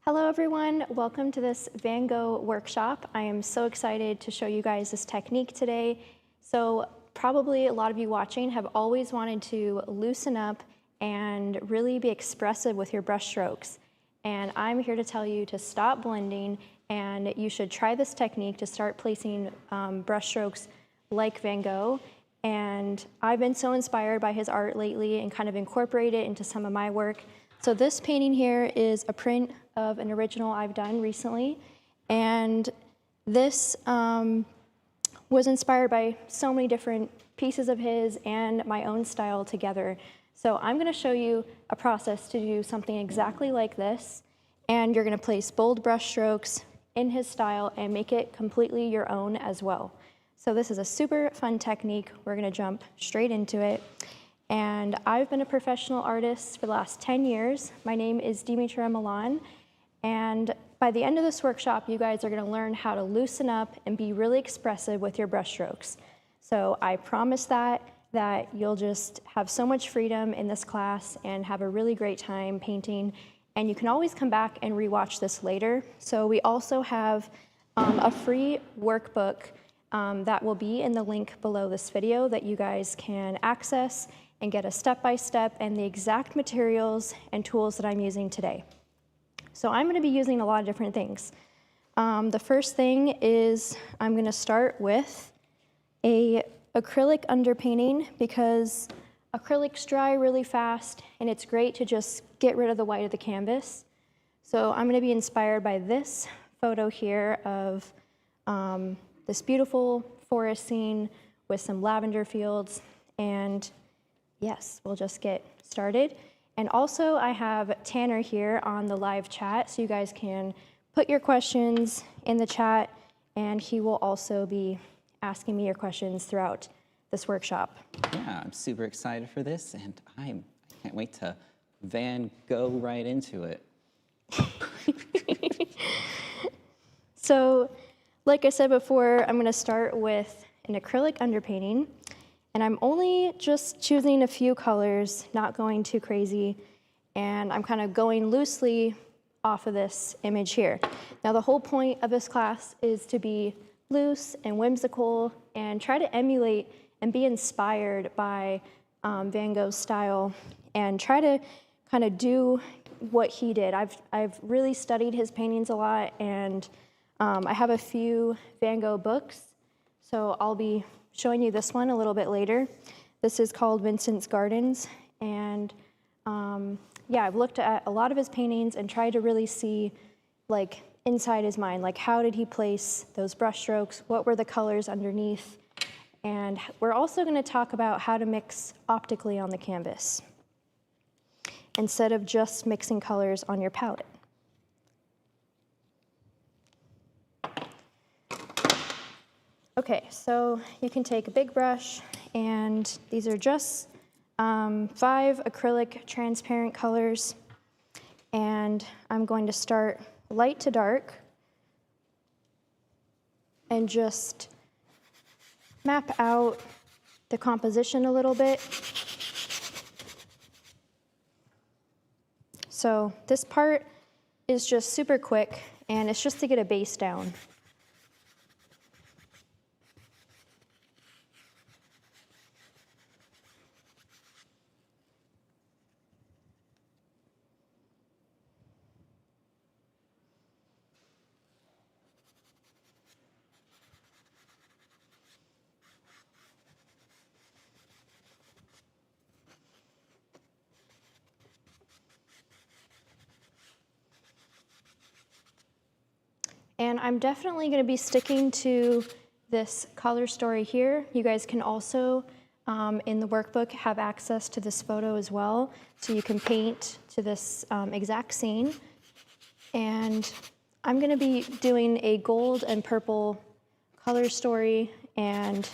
Hello everyone, welcome to this Van Gogh workshop. I am so excited to show you guys this technique today. So probably a lot of you watching have always wanted to loosen up and really be expressive with your brush strokes. And I'm here to tell you to stop blending, and you should try this technique to start placing brush strokes like Van Gogh. And I've been so inspired by his art lately and kind of incorporate it into some of my work. So this painting here is a print of an original I've done recently, and this was inspired by so many different pieces of his and my own style together. So I'm going to show you a process to do something exactly like this, and you're going to place bold brush strokes in his style and make it completely your own as well. So this is a super fun technique. We're going to jump straight into it. And I've been a professional artist for the last 10 years. My name is Dimitra Milan. And by the end of this workshop, you guys are going to learn how to loosen up and be really expressive with your brush strokes. So I promise that you'll just have so much freedom in this class and have a really great time painting. And you can always come back and rewatch this later. So we also have a free workbook that will be in the link below this video that you guys can access and get a step-by-step and the exact materials and tools that I'm using today. So I'm going to be using a lot of different things. The first thing is I'm going to start with a acrylic underpainting, because acrylics dry really fast and it's great to just get rid of the white of the canvas. So I'm going to be inspired by this photo here of this beautiful forest scene with some lavender fields, and yes, we'll just get started. And also I have Tanner here on the live chat, so you guys can put your questions in the chat, and he will also be asking me your questions throughout this workshop. Yeah, I'm super excited for this, and I can't wait to Van Gogh right into it. So, like I said before, I'm going to start with an acrylic underpainting. And I'm only just choosing a few colors, not going too crazy, and I'm kind of going loosely off of this image here. Now the whole point of this class is to be loose and whimsical and try to emulate and be inspired by Van Gogh's style and try to kind of do what he did. I've really studied his paintings a lot, and I have a few Van Gogh books, so I'll be showing you this one a little bit later. This is called Vincent's Gardens, and yeah, I've looked at a lot of his paintings and tried to really see like inside his mind, like how did he place those brush strokes, what were the colors underneath, and we're also going to talk about how to mix optically on the canvas instead of just mixing colors on your palette. Okay, so you can take a big brush, and these are just 5 acrylic transparent colors, and I'm going to start light to dark and just map out the composition a little bit. So this part is just super quick, and it's just to get a base down. And I'm definitely going to be sticking to this color story here. You guys can also, in the workbook, have access to this photo as well, so you can paint to this exact scene. And I'm going to be doing a gold and purple color story, and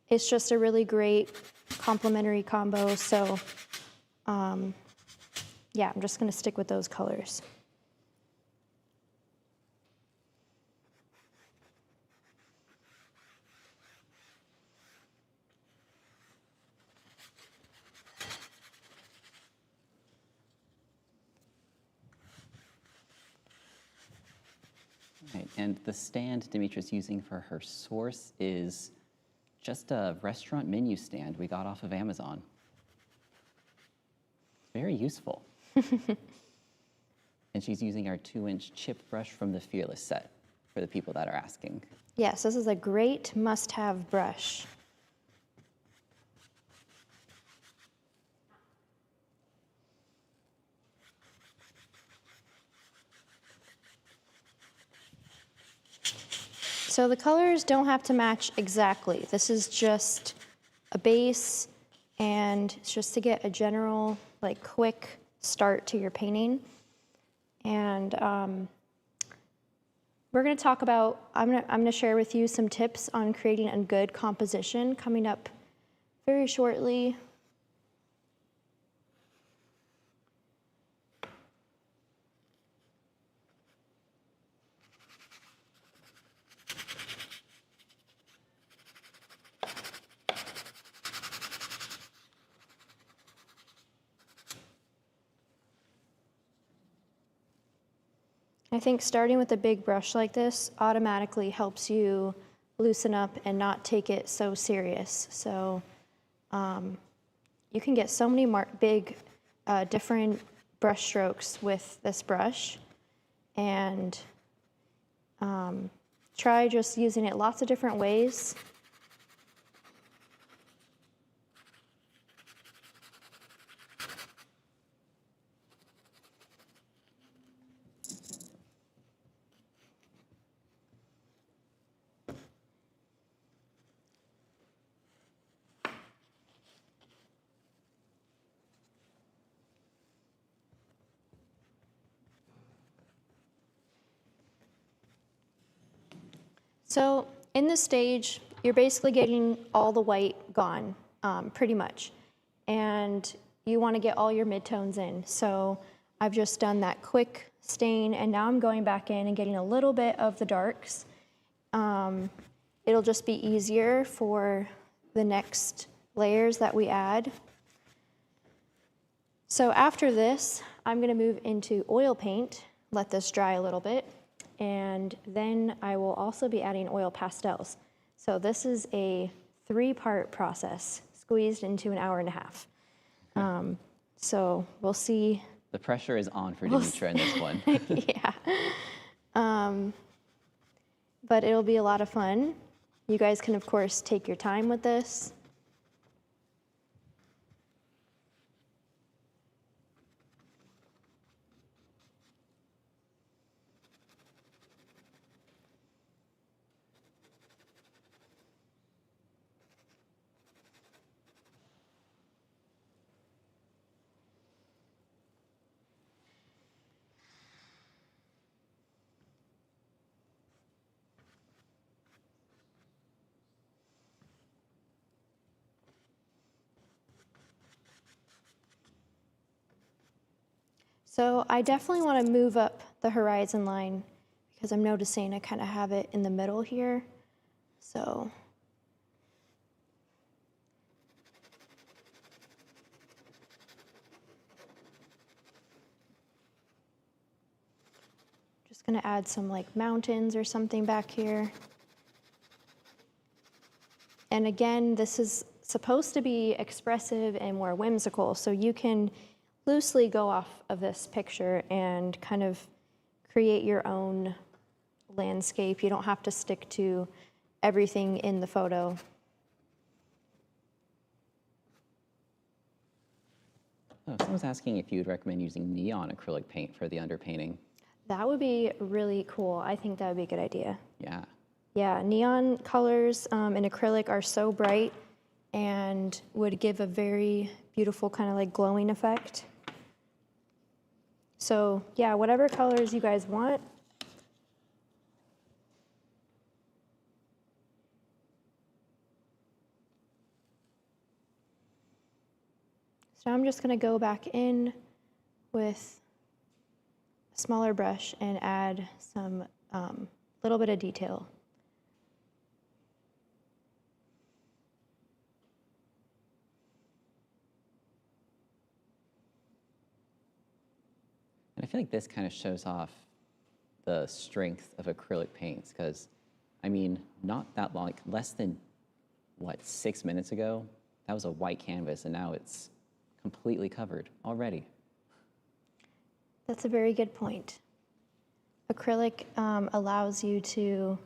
it's just a really great complementary combo. So yeah, I'm just going to stick with those colors. Right, and the stand Dimitra's using for her source is just a restaurant menu stand we got off of Amazon. Very useful. And she's using our 2-inch chip brush from the Fearless set for the people that are asking. Yes, this is a great must-have brush. So the colors don't have to match exactly. This is just a base, and it's just to get a general, like, quick start to your painting. And we're going to talk about, I'm going to share with you some tips on creating a good composition coming up very shortly. I think starting with a big brush like this automatically helps you loosen up and not take it so serious. So you can get so many big different brush strokes with this brush, and try just using it lots of different ways. So in this stage, you're basically getting all the white gone, pretty much. And you want to get all your midtones in. So I've just done that quick stain, and now I'm going back in and getting a little bit of the darks. It'll just be easier for the next layers that we add. So after this, I'm going to move into oil paint, let this dry a little bit. And then I will also be adding oil pastels. So this is a 3-part process squeezed into an hour and a half. So we'll see. The pressure is on for Dimitra in this one. Yeah. But it'll be a lot of fun. You guys can, of course, take your time with this. So I definitely want to move up the horizon line because I'm noticing I kind of have it in the middle here. So just going to add some like mountains or something back here. And again, this is supposed to be expressive and more whimsical, so you can loosely go off of this picture and kind of create your own landscape. You don't have to stick to everything in the photo. Oh, someone's asking if you would recommend using neon acrylic paint for the underpainting. That would be really cool. I think that would be a good idea. Yeah. Yeah, neon colors in acrylic are so bright and would give a very beautiful kind of like glowing effect. So yeah, whatever colors you guys want. So I'm just going to go back in with a smaller brush and add some little bit of detail. And I feel like this kind of shows off the strength of acrylic paints, because, I mean, not that long, like less than, what, 6 minutes ago, that was a white canvas, and now it's completely covered already. That's a very good point. Acrylic allows you to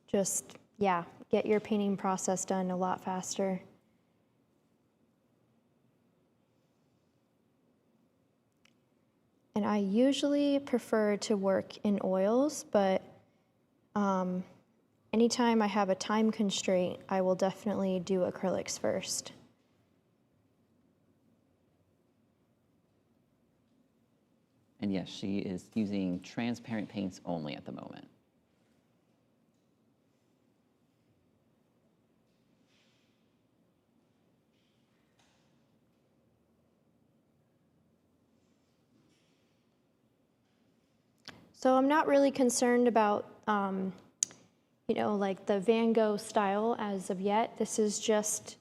just, yeah, get your painting process done a lot faster. And I usually prefer to work in oils, but anytime I have a time constraint, I will definitely do acrylics first. And yes, she is using transparent paints only at the moment. So I'm not really concerned about, you know, like the Van Gogh style as of yet. This is just,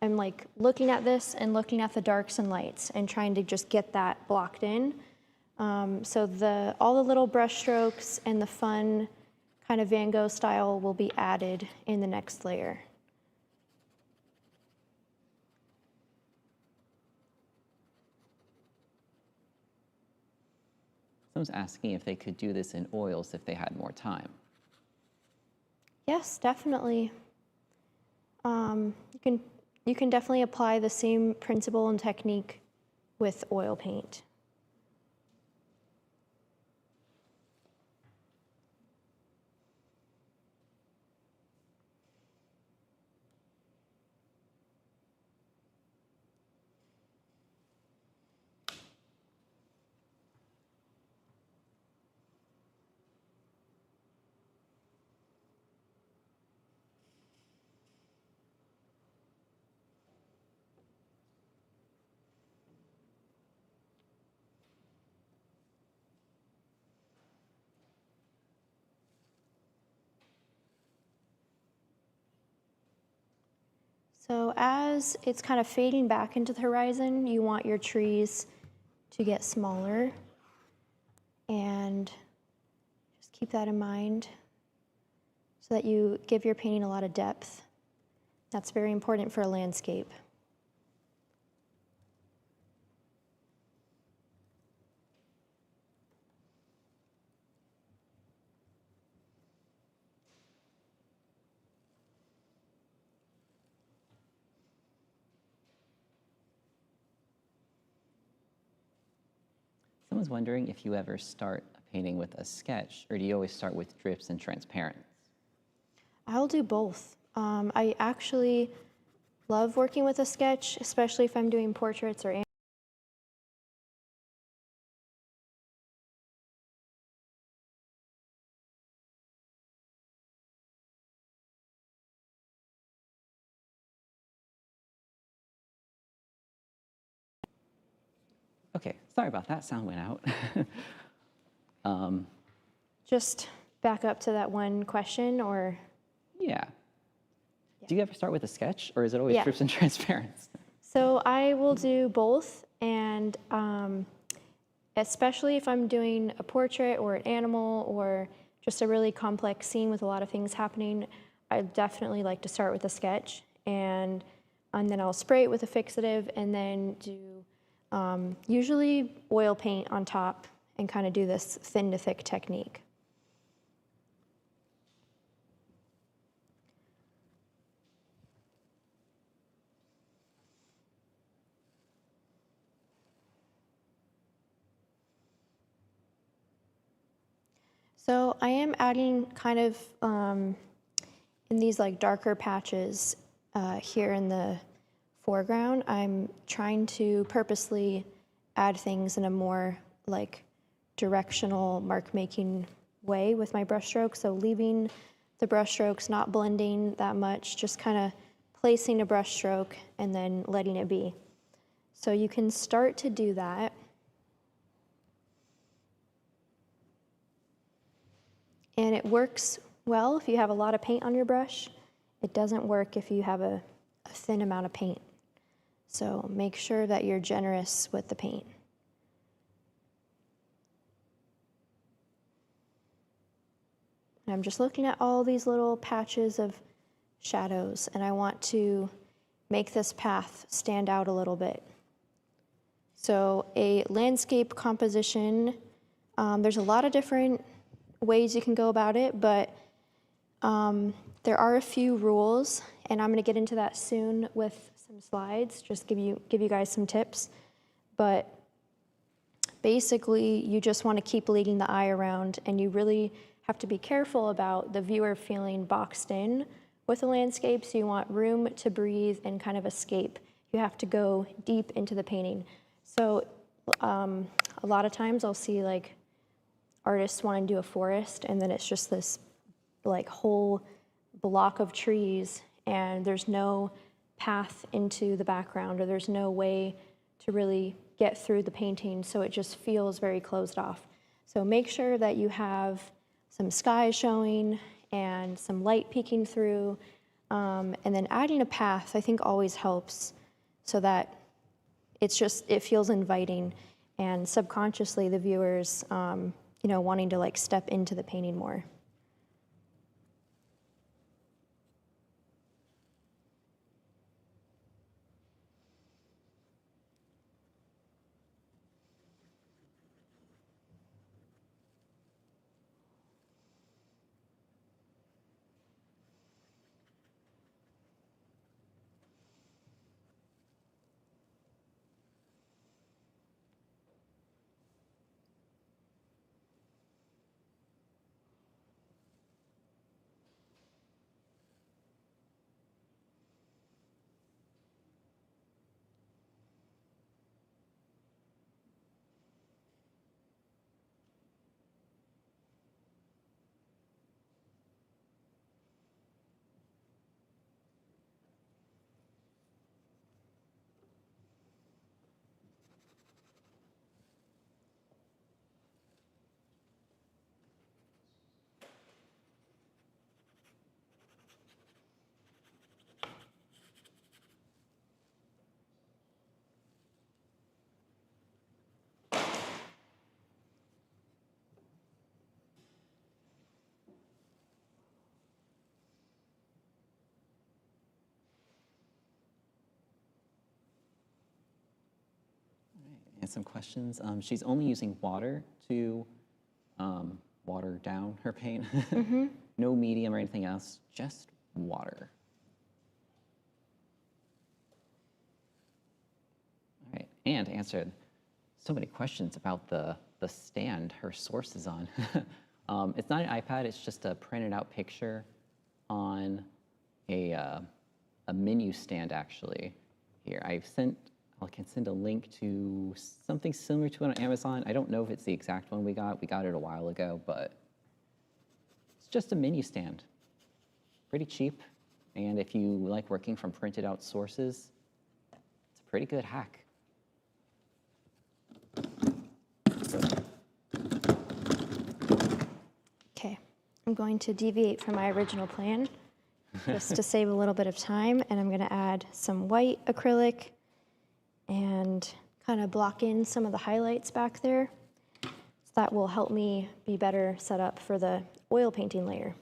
I'm like looking at this and looking at the darks and lights and trying to just get that blocked in. So all the little brush strokes and the fun kind of Van Gogh style will be added in the next layer. Someone's asking if they could do this in oils if they had more time. Yes, definitely. You can definitely apply the same principle and technique with oil paint. So as it's kind of fading back into the horizon, you want your trees to get smaller, and just keep that in mind so that you give your painting a lot of depth. That's very important for a landscape. Someone's wondering if you ever start a painting with a sketch, or do you always start with drips and transparents? I'll do both. I actually love working with a sketch, especially if I'm doing portraits or Okay, sorry about that, sound went out. just back up to that one question, or Yeah. Do you ever start with a sketch, or is it always Yeah. drips and transparents? So I will do both, and especially if I'm doing a portrait or an animal or just a really complex scene with a lot of things happening, I definitely like to start with a sketch, and then I'll spray it with a fixative and then do usually oil paint on top and kind of do this thin to thick technique. So I am adding kind of in these like darker patches here in the foreground. I'm trying to purposely add things in a more like directional mark making way with my brush strokes. So leaving the brush strokes not blending that much, just kind of placing a brush stroke and then letting it be. So you can start to do that. And it works well if you have a lot of paint on your brush. It doesn't work if you have a thin amount of paint. So make sure that you're generous with the paint. And I'm just looking at all these little patches of shadows, and I want to make this path stand out a little bit. So a landscape composition, there's a lot of different ways you can go about it, but there are a few rules, and I'm going to get into that soon with some slides, just give you guys some tips. But basically, you just want to keep leading the eye around, and you really have to be careful about the viewer feeling boxed in with the landscape, so you want room to breathe and kind of escape. You have to go deep into the painting. So a lot of times I'll see like artists want to do a forest, and then it's just this like whole block of trees, and there's no path into the background, or there's no way to really get through the painting, so it just feels very closed off. So make sure that you have some sky showing and some light peeking through, and then adding a path I think always helps, so that it feels inviting, and subconsciously the viewers wanting to like step into the painting more. And some questions. She's only using water to water down her paint. No medium or anything else, just water. All right, and answered so many questions about the stand her source is on. It's not an iPad, it's just a printed out picture on a menu stand actually. Here, I can send a link to something similar to it on Amazon. I don't know if it's the exact one we got. We got it a while ago, but it's just a menu stand. Pretty cheap. And if you like working from printed out sources, it's a pretty good hack. Okay, I'm going to deviate from my original plan just to save a little bit of time, and I'm going to add some white acrylic and kind of block in some of the highlights back there. So that will help me be better set up for the oil painting layer.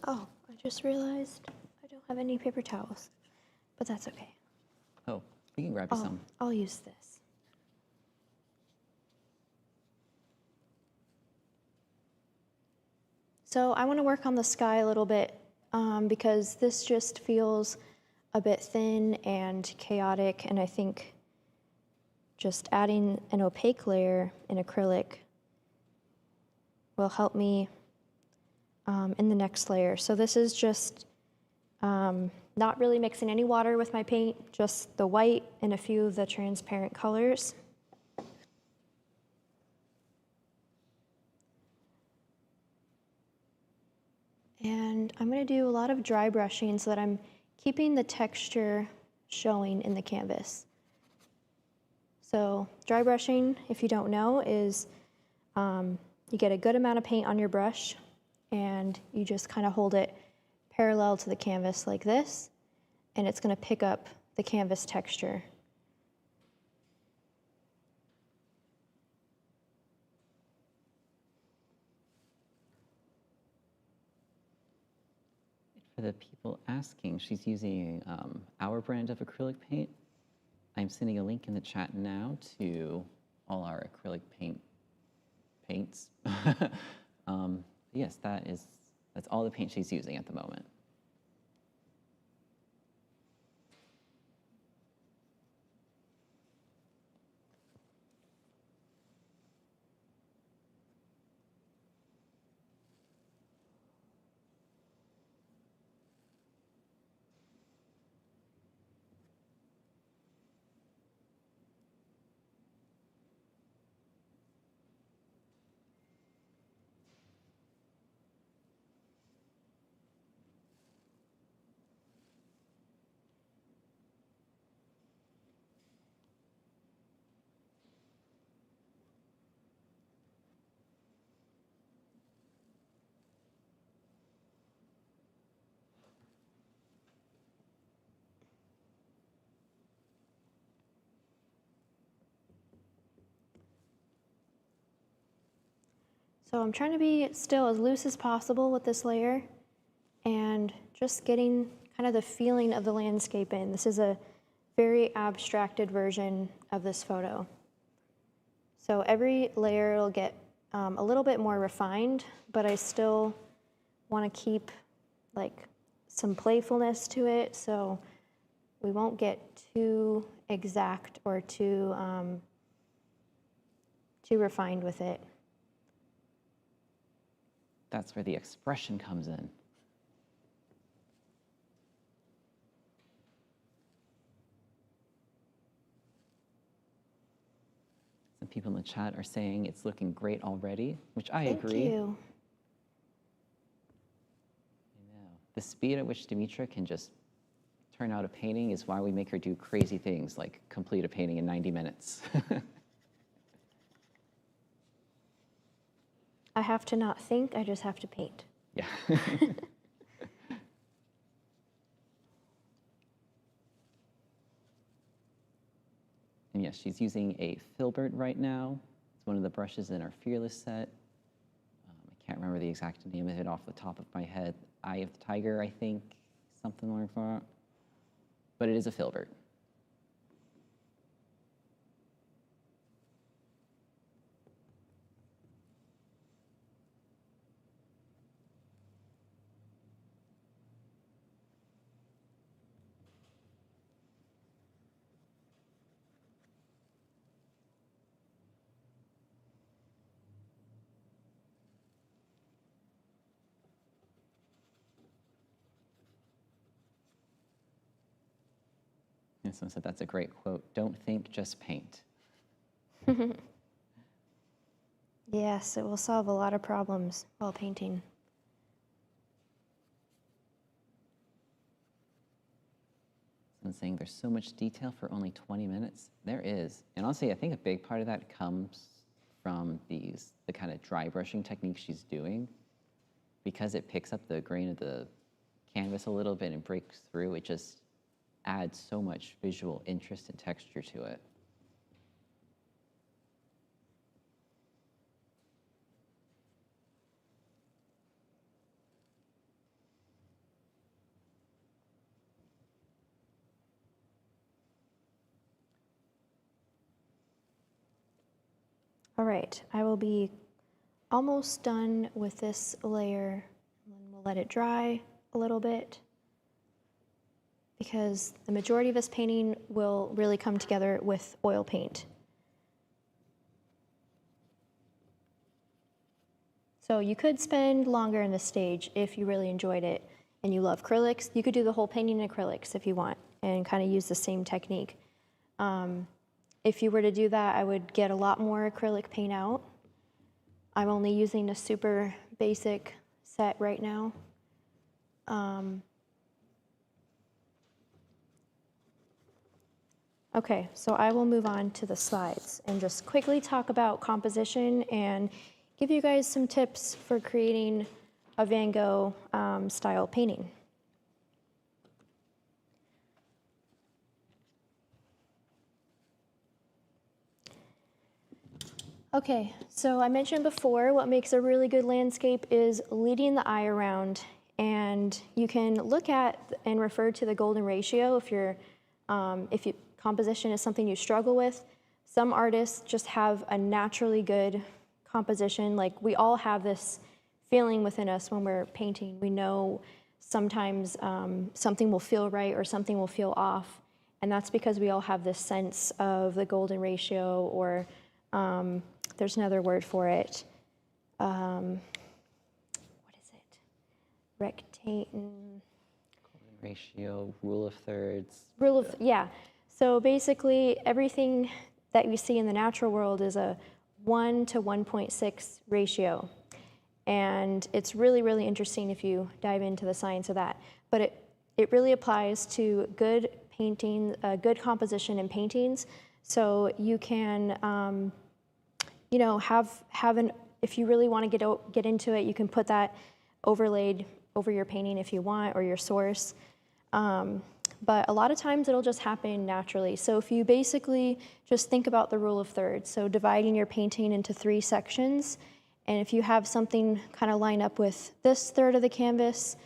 Oh, I just realized I don't have any paper towels, but that's okay. Oh, we can grab you some. I'll use this. So I want to work on the sky a little bit because this just feels a bit thin and chaotic, and I think just adding an opaque layer in acrylic will help me in the next layer. So this is just not really mixing any water with my paint, just the white and a few of the transparent colors. And I'm going to do a lot of dry brushing so that I'm keeping the texture showing in the canvas. So dry brushing, if you don't know, is you get a good amount of paint on your brush and you just kind of hold it parallel to the canvas like this, and it's going to pick up the canvas texture. For the people asking, she's using our brand of acrylic paint. I'm sending a link in the chat now to all our acrylic paints. Yes, that's all the paint she's using at the moment. So I'm trying to be still as loose as possible with this layer and just getting kind of the feeling of the landscape in. This is a very abstracted version of this photo. So every layer will get a little bit more refined, but I still want to keep like some playfulness to it, so we won't get too exact or too refined with it. That's where the expression comes in. Some people in the chat are saying it's looking great already, which I agree. Thank you. I know. The speed at which Dimitra can just turn out a painting is why we make her do crazy things like complete a painting in 90 minutes. I have to not think, I just have to paint. Yeah. And yes, she's using a filbert right now. It's one of the brushes in our Fearless set. I can't remember the exact name of it off the top of my head. Eye of the Tiger, I think, something like that. But it is a filbert. And someone said, that's a great quote. Don't think, just paint. Yes, it will solve a lot of problems while painting. Someone's saying there's so much detail for only 20 minutes. There is. And honestly, I think a big part of that comes from the kind of dry brushing technique she's doing. Because it picks up the grain of the canvas a little bit and breaks through, it just adds so much visual interest and texture to it. All right, I will be almost done with this layer, and then we'll let it dry a little bit, because the majority of this painting will really come together with oil paint. So you could spend longer in this stage if you really enjoyed it and you love acrylics. You could do the whole painting in acrylics if you want and kind of use the same technique. If you were to do that, I would get a lot more acrylic paint out. I'm only using a super basic set right now. Okay, so I will move on to the slides and just quickly talk about composition and give you guys some tips for creating a Van Gogh style painting. Okay, so I mentioned before what makes a really good landscape is leading the eye around, and you can look at and refer to the golden ratio if composition is something you struggle with. Some artists just have a naturally good composition. Like, we all have this feeling within us when we're painting. We know sometimes something will feel right or something will feel off, and that's because we all have this sense of the golden ratio, or there's another word for it. What is it? Golden ratio, rule of thirds. Yeah. So basically, everything that you see in the natural world is a 1 to 1.6 ratio. And it's really, really interesting if you dive into the science of that. But it really applies to good painting, good composition in paintings. So you can, if you really want to get into it, you can put that overlaid over your painting if you want, or your source. But a lot of times it'll just happen naturally. So if you basically just think about the rule of thirds, so dividing your painting into 3 sections, and if you have something kind of line up with this third of the canvas,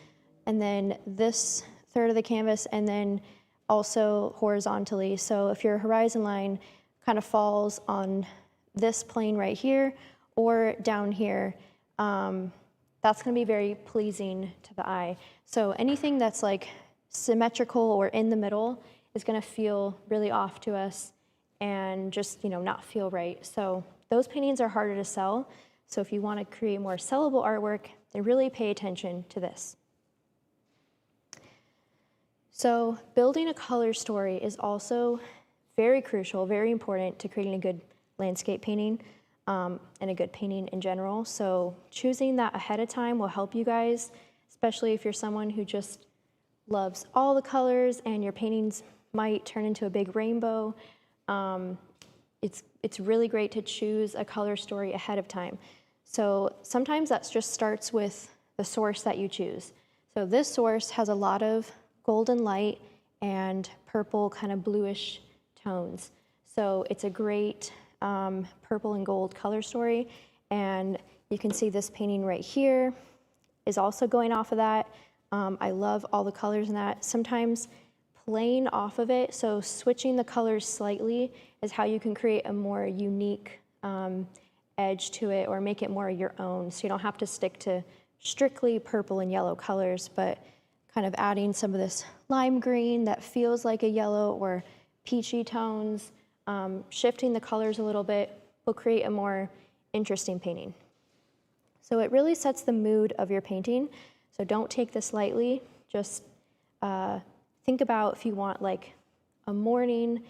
and then this third of the canvas, and then also horizontally. So if your horizon line kind of falls on this plane right here or down here, that's going to be very pleasing to the eye. So anything that's like symmetrical or in the middle is going to feel really off to us and just, not feel right. So those paintings are harder to sell. So if you want to create more sellable artwork, then really pay attention to this. So building a color story is also very crucial, very important to creating a good landscape painting and a good painting in general. So choosing that ahead of time will help you guys, especially if you're someone who just loves all the colors and your paintings might turn into a big rainbow. It's really great to choose a color story ahead of time. So sometimes that just starts with the source that you choose. So this source has a lot of golden light and purple, kind of bluish tones. So it's a great purple and gold color story. And you can see this painting right here is also going off of that. I love all the colors in that. Sometimes playing off of it, so switching the colors slightly, is how you can create a more unique edge to it, or make it more your own. So you don't have to stick to strictly purple and yellow colors, but kind of adding some of this lime green that feels like a yellow, or peachy tones, shifting the colors a little bit will create a more interesting painting. So it really sets the mood of your painting. So don't take this lightly. Just think about if you want like a morning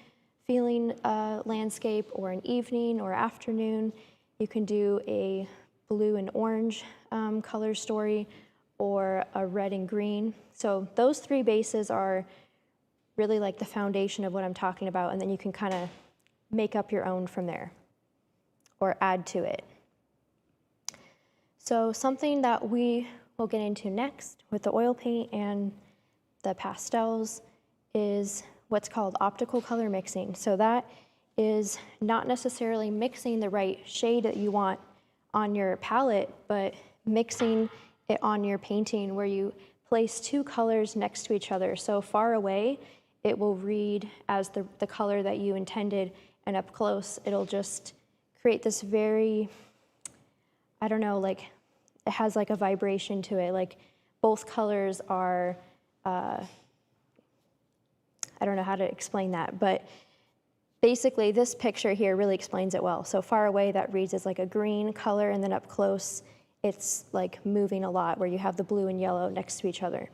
feeling landscape, or an evening or afternoon. You can do a blue and orange color story, or a red and green. So those 3 bases are really like the foundation of what I'm talking about, and then you can kind of make up your own from there, or add to it. So something that we will get into next with the oil paint and the pastels is what's called optical color mixing. So that is not necessarily mixing the right shade that you want on your palette, but mixing it on your painting, where you place 2 colors next to each other. So far away, it will read as the color that you intended, and up close, it'll just create this very, I don't know, like, it has like a vibration to it. Like, both colors are, I don't know how to explain that, but basically this picture here really explains it well. So far away, that reads as like a green color, and then up close, it's like moving a lot, where you have the blue and yellow next to each other.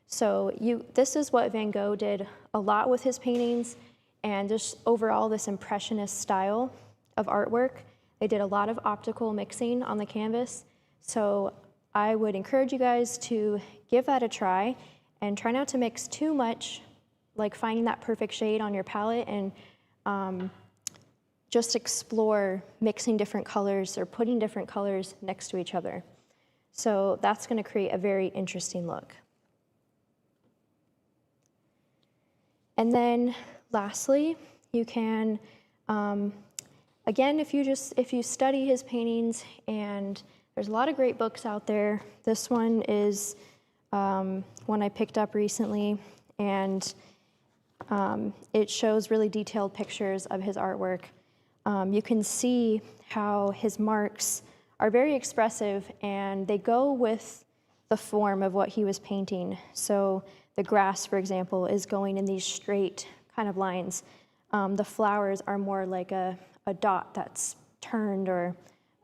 So this is what Van Gogh did a lot with his paintings, and just overall this impressionist style of artwork. They did a lot of optical mixing on the canvas. So I would encourage you guys to give that a try, and try not to mix too much like finding that perfect shade on your palette and just explore mixing different colors or putting different colors next to each other. So that's going to create a very interesting look. And then lastly, you can, again, if you study his paintings, and there's a lot of great books out there. This one is one I picked up recently, and it shows really detailed pictures of his artwork. You can see how his marks are very expressive, and they go with the form of what he was painting. So the grass, for example, is going in these straight kind of lines. The flowers are more like a dot that's turned or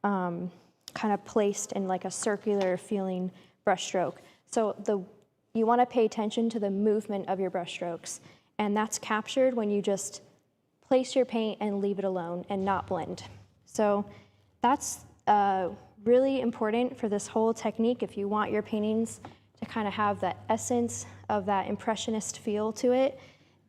kind of placed in like a circular feeling brushstroke. So you want to pay attention to the movement of your brushstrokes, and that's captured when you just place your paint and leave it alone and not blend. So that's really important for this whole technique. If you want your paintings to kind of have that essence of that impressionist feel to it,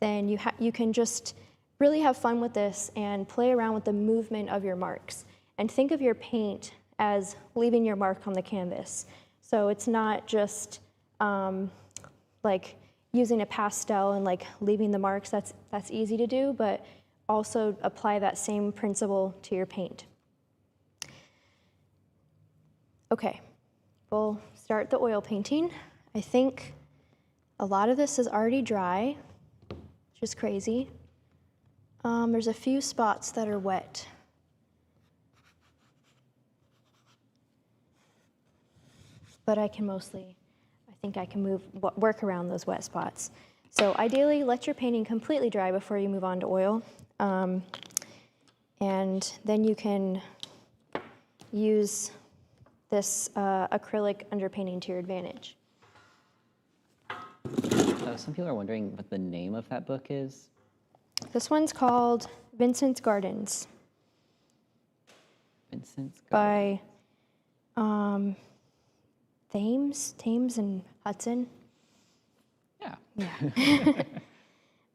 then you can just really have fun with this and play around with the movement of your marks. And think of your paint as leaving your mark on the canvas. So it's not just like using a pastel and like leaving the marks. That's easy to do, but also apply that same principle to your paint. Okay, we'll start the oil painting. I think a lot of this is already dry, which is crazy. There's a few spots that are wet. But I think I can work around those wet spots. So ideally, let your painting completely dry before you move on to oil. And then you can use this acrylic underpainting to your advantage. Some people are wondering what the name of that book is. This one's called Vincent's Gardens. Vincent's Gardens. By Thames and Hudson. Yeah.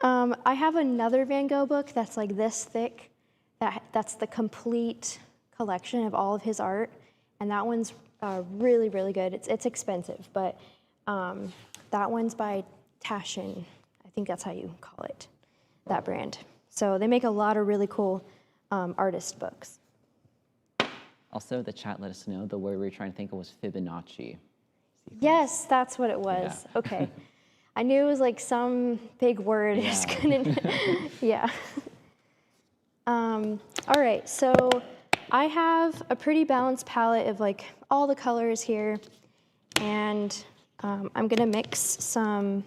I have another Van Gogh book that's like this thick. That's the complete collection of all of his art, and that one's really, really good. It's expensive, but that one's by Taschen. I think that's how you call it, that brand. So they make a lot of really cool artist books. Also, the chat let us know the word we were trying to think of was Fibonacci. Yes, that's what it was. Yeah. Okay. I knew it was like some big word. Yeah. I just couldn't. Yeah. All right, so I have a pretty balanced palette of like all the colors here, and I'm gonna mix some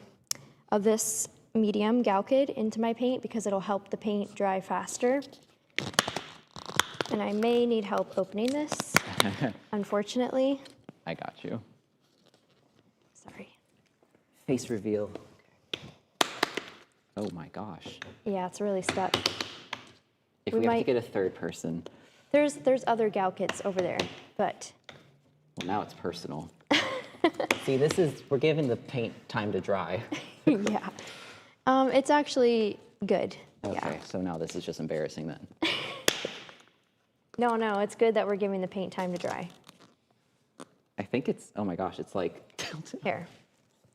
of this medium Gogh into my paint because it'll help the paint dry faster. And I may need help opening this, unfortunately. I got you. Sorry. Face reveal. Oh my gosh. Yeah, it's really stuck. If we have to get a third person. There's other Gogh kits over there, but. Well, now it's personal. See, we're giving the paint time to dry. Yeah. It's actually good. Okay, yeah. So now this is just embarrassing then. No, it's good that we're giving the paint time to dry. I think it's, oh my gosh, it's like tilted. Here,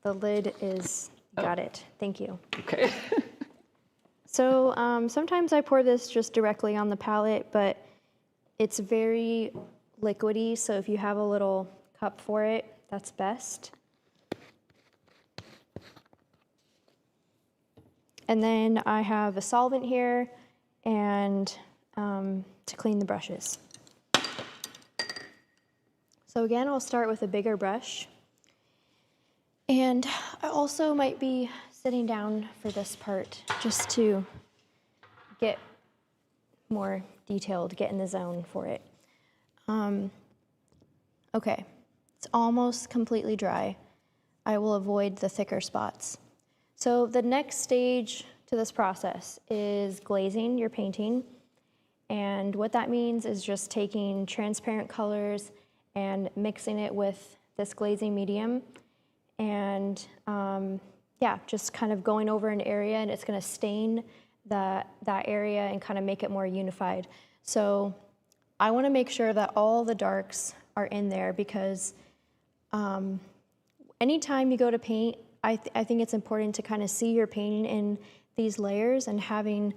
the lid is, got it. Thank you. Okay. So sometimes I pour this just directly on the palette, but it's very liquidy, so if you have a little cup for it, that's best. And then I have a solvent here and to clean the brushes. So again, I'll start with a bigger brush. And I also might be sitting down for this part just to get more detailed, get in the zone for it. Okay, it's almost completely dry. I will avoid the thicker spots. So the next stage to this process is glazing your painting. And what that means is just taking transparent colors and mixing it with this glazing medium. And yeah, just kind of going over an area, and it's going to stain that area and kind of make it more unified. So I want to make sure that all the darks are in there, because anytime you go to paint, I think it's important to kind of see your painting in these layers, and having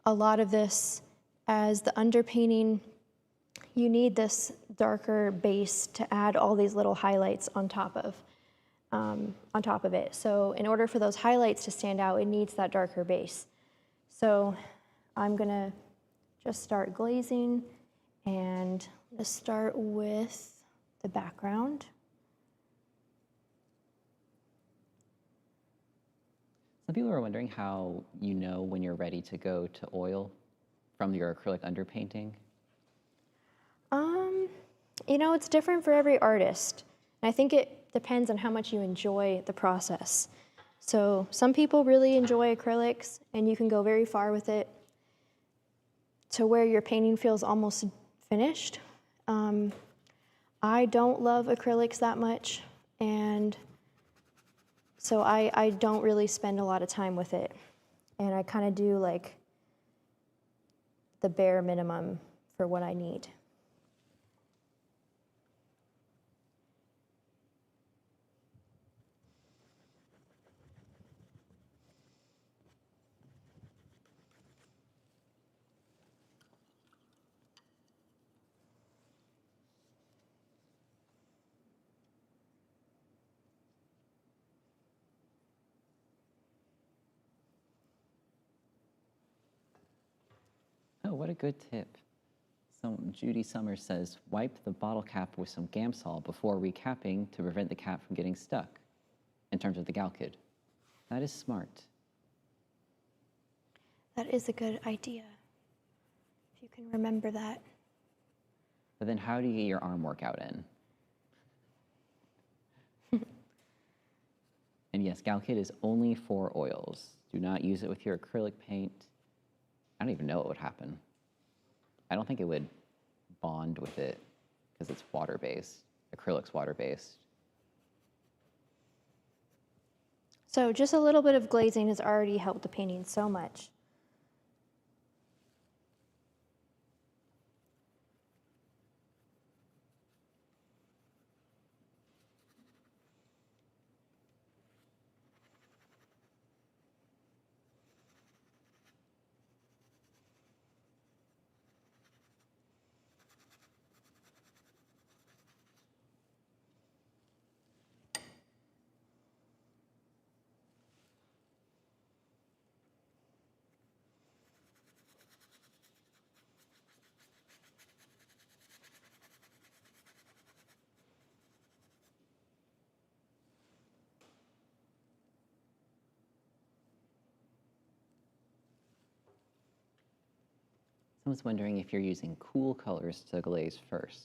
a lot of this as the underpainting, you need this darker base to add all these little highlights on top of it. So in order for those highlights to stand out, it needs that darker base. So I'm gonna just start glazing, and let's start with the background. Some people are wondering how you know when you're ready to go to oil from your acrylic underpainting. You know, it's different for every artist. And I think it depends on how much you enjoy the process. So some people really enjoy acrylics, and you can go very far with it to where your painting feels almost finished. I don't love acrylics that much, and so I don't really spend a lot of time with it. And I kind of do like the bare minimum for what I need. Oh, what a good tip. Judy Summers says, wipe the bottle cap with some Gamsol before recapping to prevent the cap from getting stuck, in terms of the gal kid. That is smart. That is a good idea, if you can remember that. But then how do you get your arm workout in? And yes, gal kid is only for oils. Do not use it with your acrylic paint. I don't even know what would happen. I don't think it would bond with it because it's water-based. Acrylic's water-based. So just a little bit of glazing has already helped the painting so much. Someone's wondering if you're using cool colors to glaze first.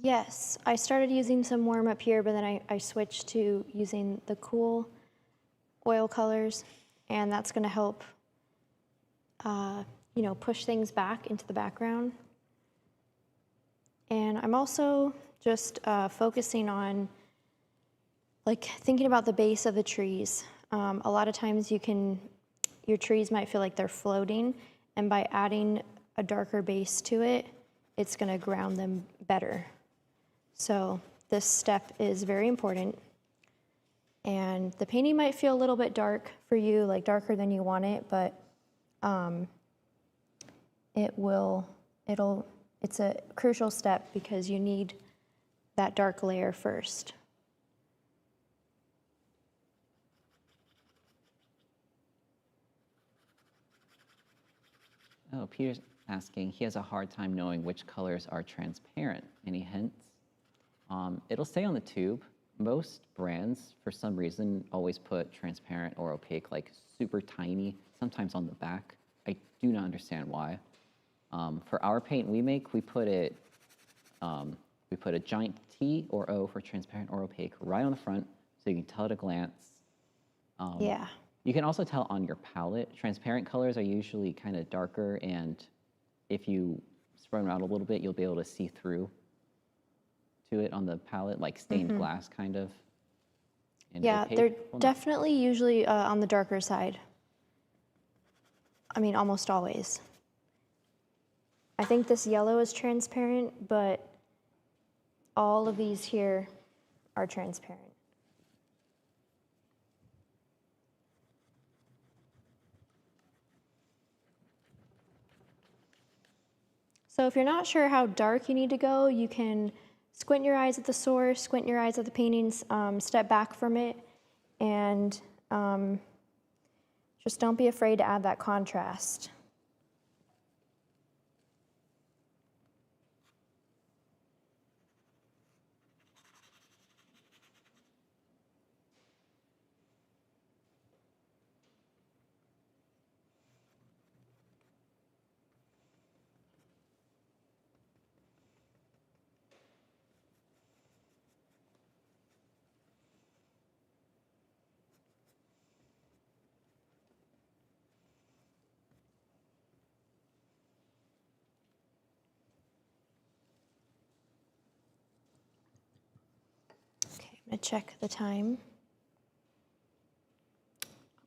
Yes, I started using some warm up here, but then I switched to using the cool oil colors, and that's going to help, you know, push things back into the background. And I'm also just focusing on, like, thinking about the base of the trees. A lot of times your trees might feel like they're floating, and by adding a darker base to it, it's going to ground them better. So this step is very important. And the painting might feel a little bit dark for you, like darker than you want it, but it's a crucial step because you need that dark layer first. Oh, Peter's asking, he has a hard time knowing which colors are transparent. Any hints? It'll say on the tube. Most brands, for some reason, always put transparent or opaque, like super tiny, sometimes on the back. I do not understand why. For our paint we make, we put a giant T or O for transparent or opaque right on the front, so you can tell at a glance. Yeah. You can also tell on your palette. Transparent colors are usually kind of darker, and if you spread them out a little bit, you'll be able to see through to it on the palette, like stained glass kind of. And Yeah, opaque they're will not. definitely usually on the darker side. I mean, almost always. I think this yellow is transparent, but all of these here are transparent. So if you're not sure how dark you need to go, you can squint your eyes at the source, squint your eyes at the paintings, step back from it, and just don't be afraid to add that contrast. Okay, I'm gonna check the time.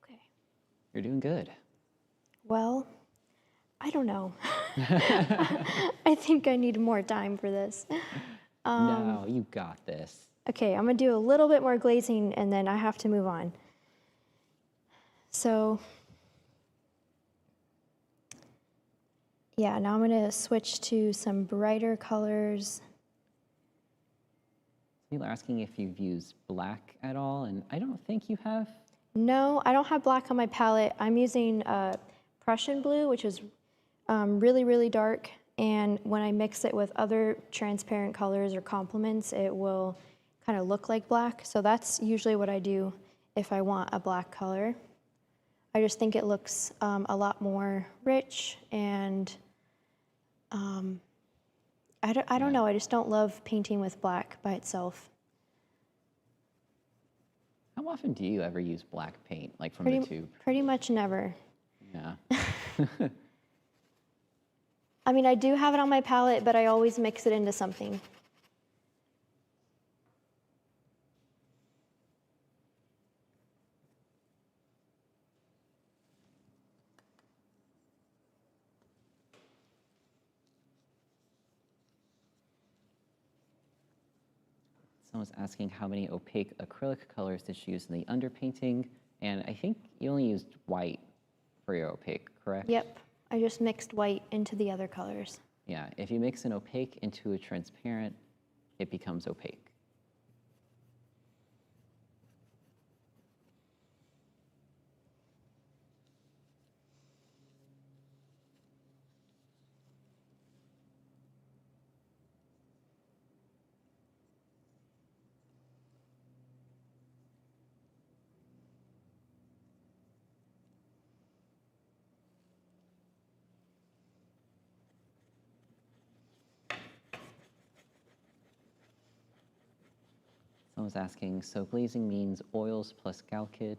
Okay, You're doing good. well, I don't know. I think I need more time for this. No, you got this. Okay, I'm gonna do a little bit more glazing and then I have to move on. So, yeah, now I'm gonna switch to some brighter colors. People are asking if you've used black at all, and I don't think you have. No, I don't have black on my palette. I'm using Prussian blue, which is really, really dark. And when I mix it with other transparent colors or complements, it will kind of look like black. So that's usually what I do if I want a black color. I just think it looks a lot more rich, and I don't know, I just don't love painting with black by itself. How often do you ever use black paint, like from the tube? Pretty much never. Yeah. I mean, I do have it on my palette, but I always mix it into something. Someone's asking how many opaque acrylic colors did you use in the underpainting, and I think you only used white for your opaque, correct? Yep, I just mixed white into the other colors. Yeah, if you mix an opaque into a transparent, it becomes opaque. Someone's asking, so glazing means oils plus Galkid?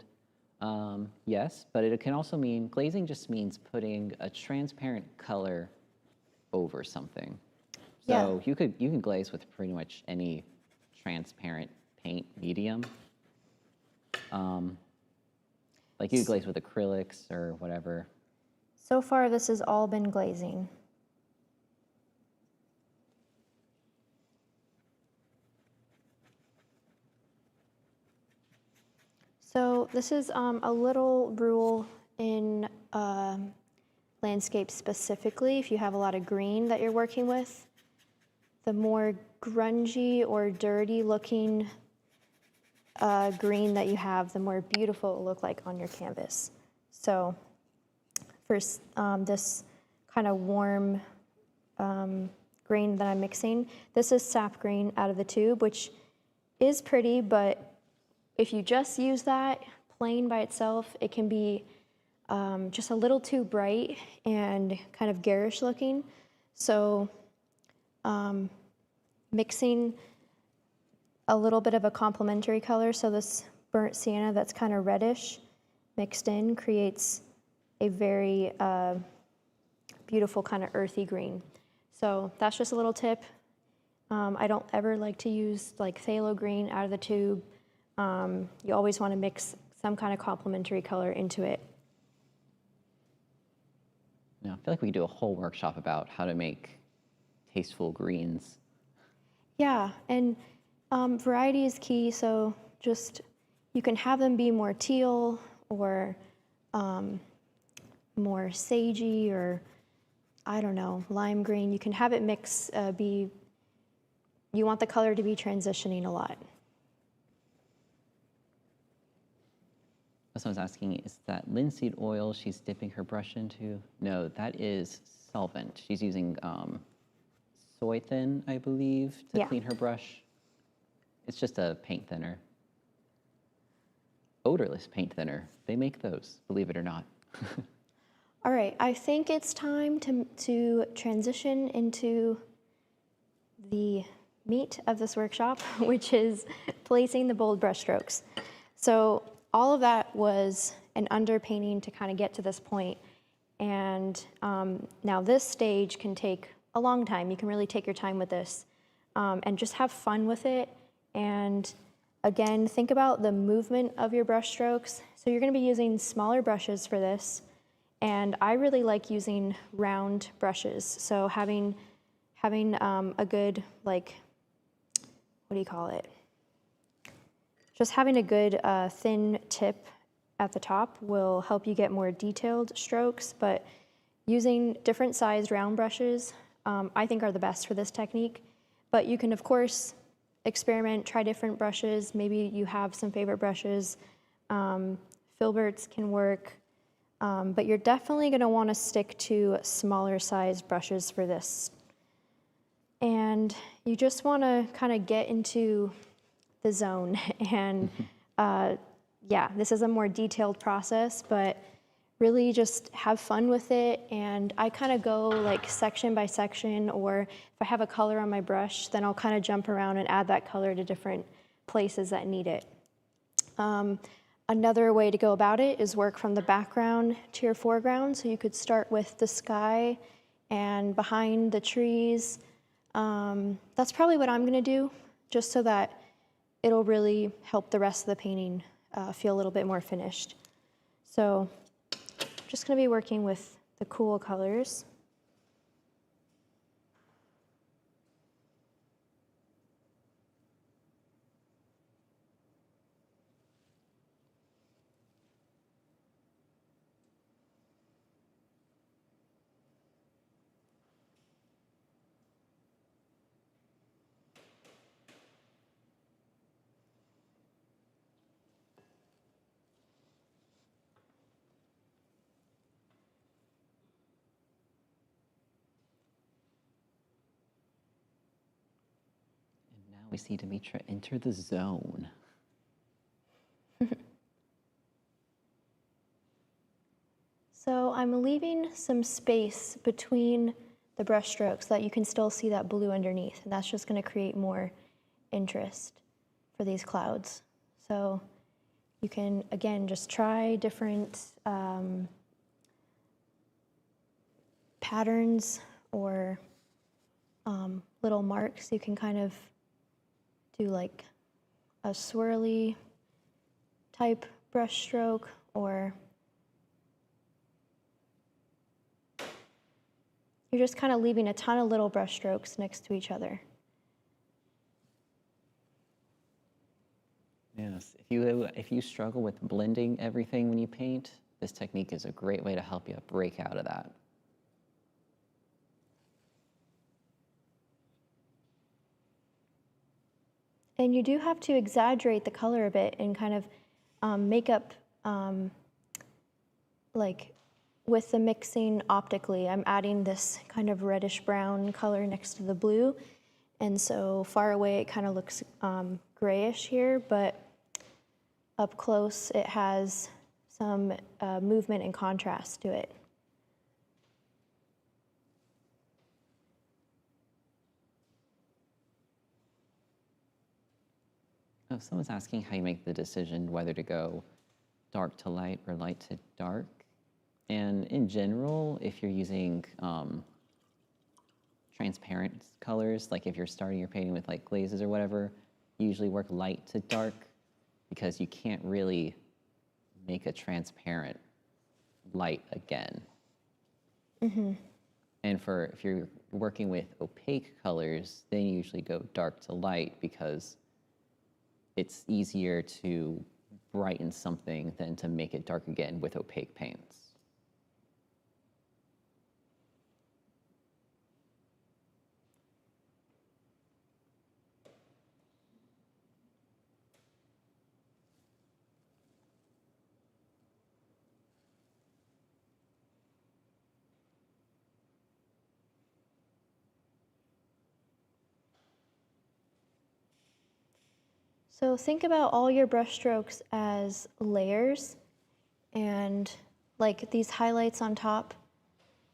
Yes, but it can also mean, glazing just means putting a transparent color over something. So you can glaze with pretty much any transparent paint medium. Like you could glaze with acrylics or whatever. So far, this has all been glazing. So this is a little rule in landscape specifically. If you have a lot of green that you're working with, the more grungy or dirty looking green that you have, the more beautiful it will look like on your canvas. So for this kind of warm green that I'm mixing, this is sap green out of the tube, which is pretty, but if you just use that plain by itself, it can be just a little too bright and kind of garish looking. So mixing a little bit of a complementary color, so this burnt sienna that's kind of reddish mixed in creates a very beautiful kind of earthy green. So that's just a little tip. I don't ever like to use like phthalo green out of the tube. You always want to mix some kind of complementary color into it. Yeah, I feel like we could do a whole workshop about how to make tasteful greens. Yeah, and variety is key, so just you can have them be more teal or more sagey or, I don't know, lime green. You can have it mix, you want the color to be transitioning a lot. Someone's asking, is that linseed oil she's dipping her brush into? No, that is solvent. She's using soy thin, I believe, to clean her brush. It's just a paint thinner. Odorless paint thinner. They make those, believe it or not. All right, I think it's time to transition into the meat of this workshop, which is placing the bold brush strokes. So all of that was an underpainting to kind of get to this point. And now this stage can take a long time. You can really take your time with this and just have fun with it. And again, think about the movement of your brush strokes. So you're gonna be using smaller brushes for this. And I really like using round brushes. So having a good, like, what do you call it? Just having a good thin tip at the top will help you get more detailed strokes, but using different sized round brushes, I think are the best for this technique. But you can, of course, experiment, try different brushes. Maybe you have some favorite brushes. Filberts can work, but you're definitely gonna wanna stick to smaller sized brushes for this. And you just wanna kinda get into the zone. And yeah, this is a more detailed process, but really just have fun with it. And I kind of go like section by section, or if I have a color on my brush, then I'll kind of jump around and add that color to different places that need it. Another way to go about it is work from the background to your foreground. So you could start with the sky and behind the trees. That's probably what I'm gonna do, just so that it'll really help the rest of the painting feel a little bit more finished. So I'm just gonna be working with the cool colors. Now we see Dimitra enter the zone. So I'm leaving some space between the brush strokes so that you can still see that blue underneath. And that's just gonna create more interest for these clouds. So you can, again, just try different patterns or little marks. You can kind of do like a swirly type brush stroke, or you're just kind of leaving a ton of little brush strokes next to each other. Yes, if you struggle with blending everything when you paint, this technique is a great way to help you break out of that. And you do have to exaggerate the color a bit and kind of make up, like with the mixing optically, I'm adding this kind of reddish brown color next to the blue. And so far away, it kind of looks grayish here, but up close, it has some movement and contrast to it. Oh, someone's asking how you make the decision whether to go dark to light or light to dark. And in general, if you're using transparent colors, like if you're starting your painting with like glazes or whatever, you usually work light to dark. because you can't really make a transparent light again. And if you're working with opaque colors, then you usually go dark to light because it's easier to brighten something than to make it dark again with opaque paints. So think about all your brush strokes as layers, and like these highlights on top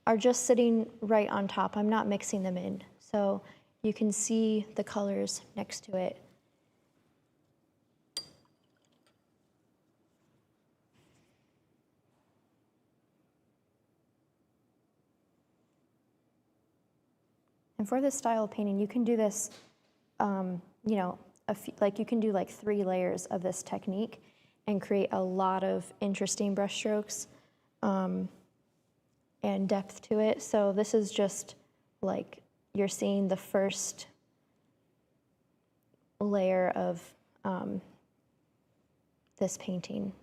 are just sitting right on top. I'm not mixing them in. So you can see the colors next to it. And for this style of painting, you can do this, you know, you can do like 3 layers of this technique and create a lot of interesting brush strokes and depth to it. So this is just like you're seeing the first layer of this painting.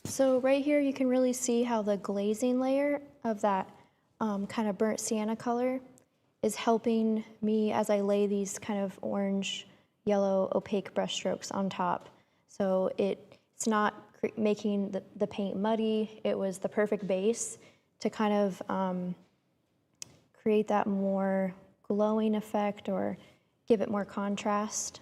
So right here, you can really see how the glazing layer of that kind of burnt sienna color is helping me as I lay these kind of orange, yellow, opaque brush strokes on top. So it's not making the paint muddy. It was the perfect base to kind of create that more glowing effect or give it more contrast.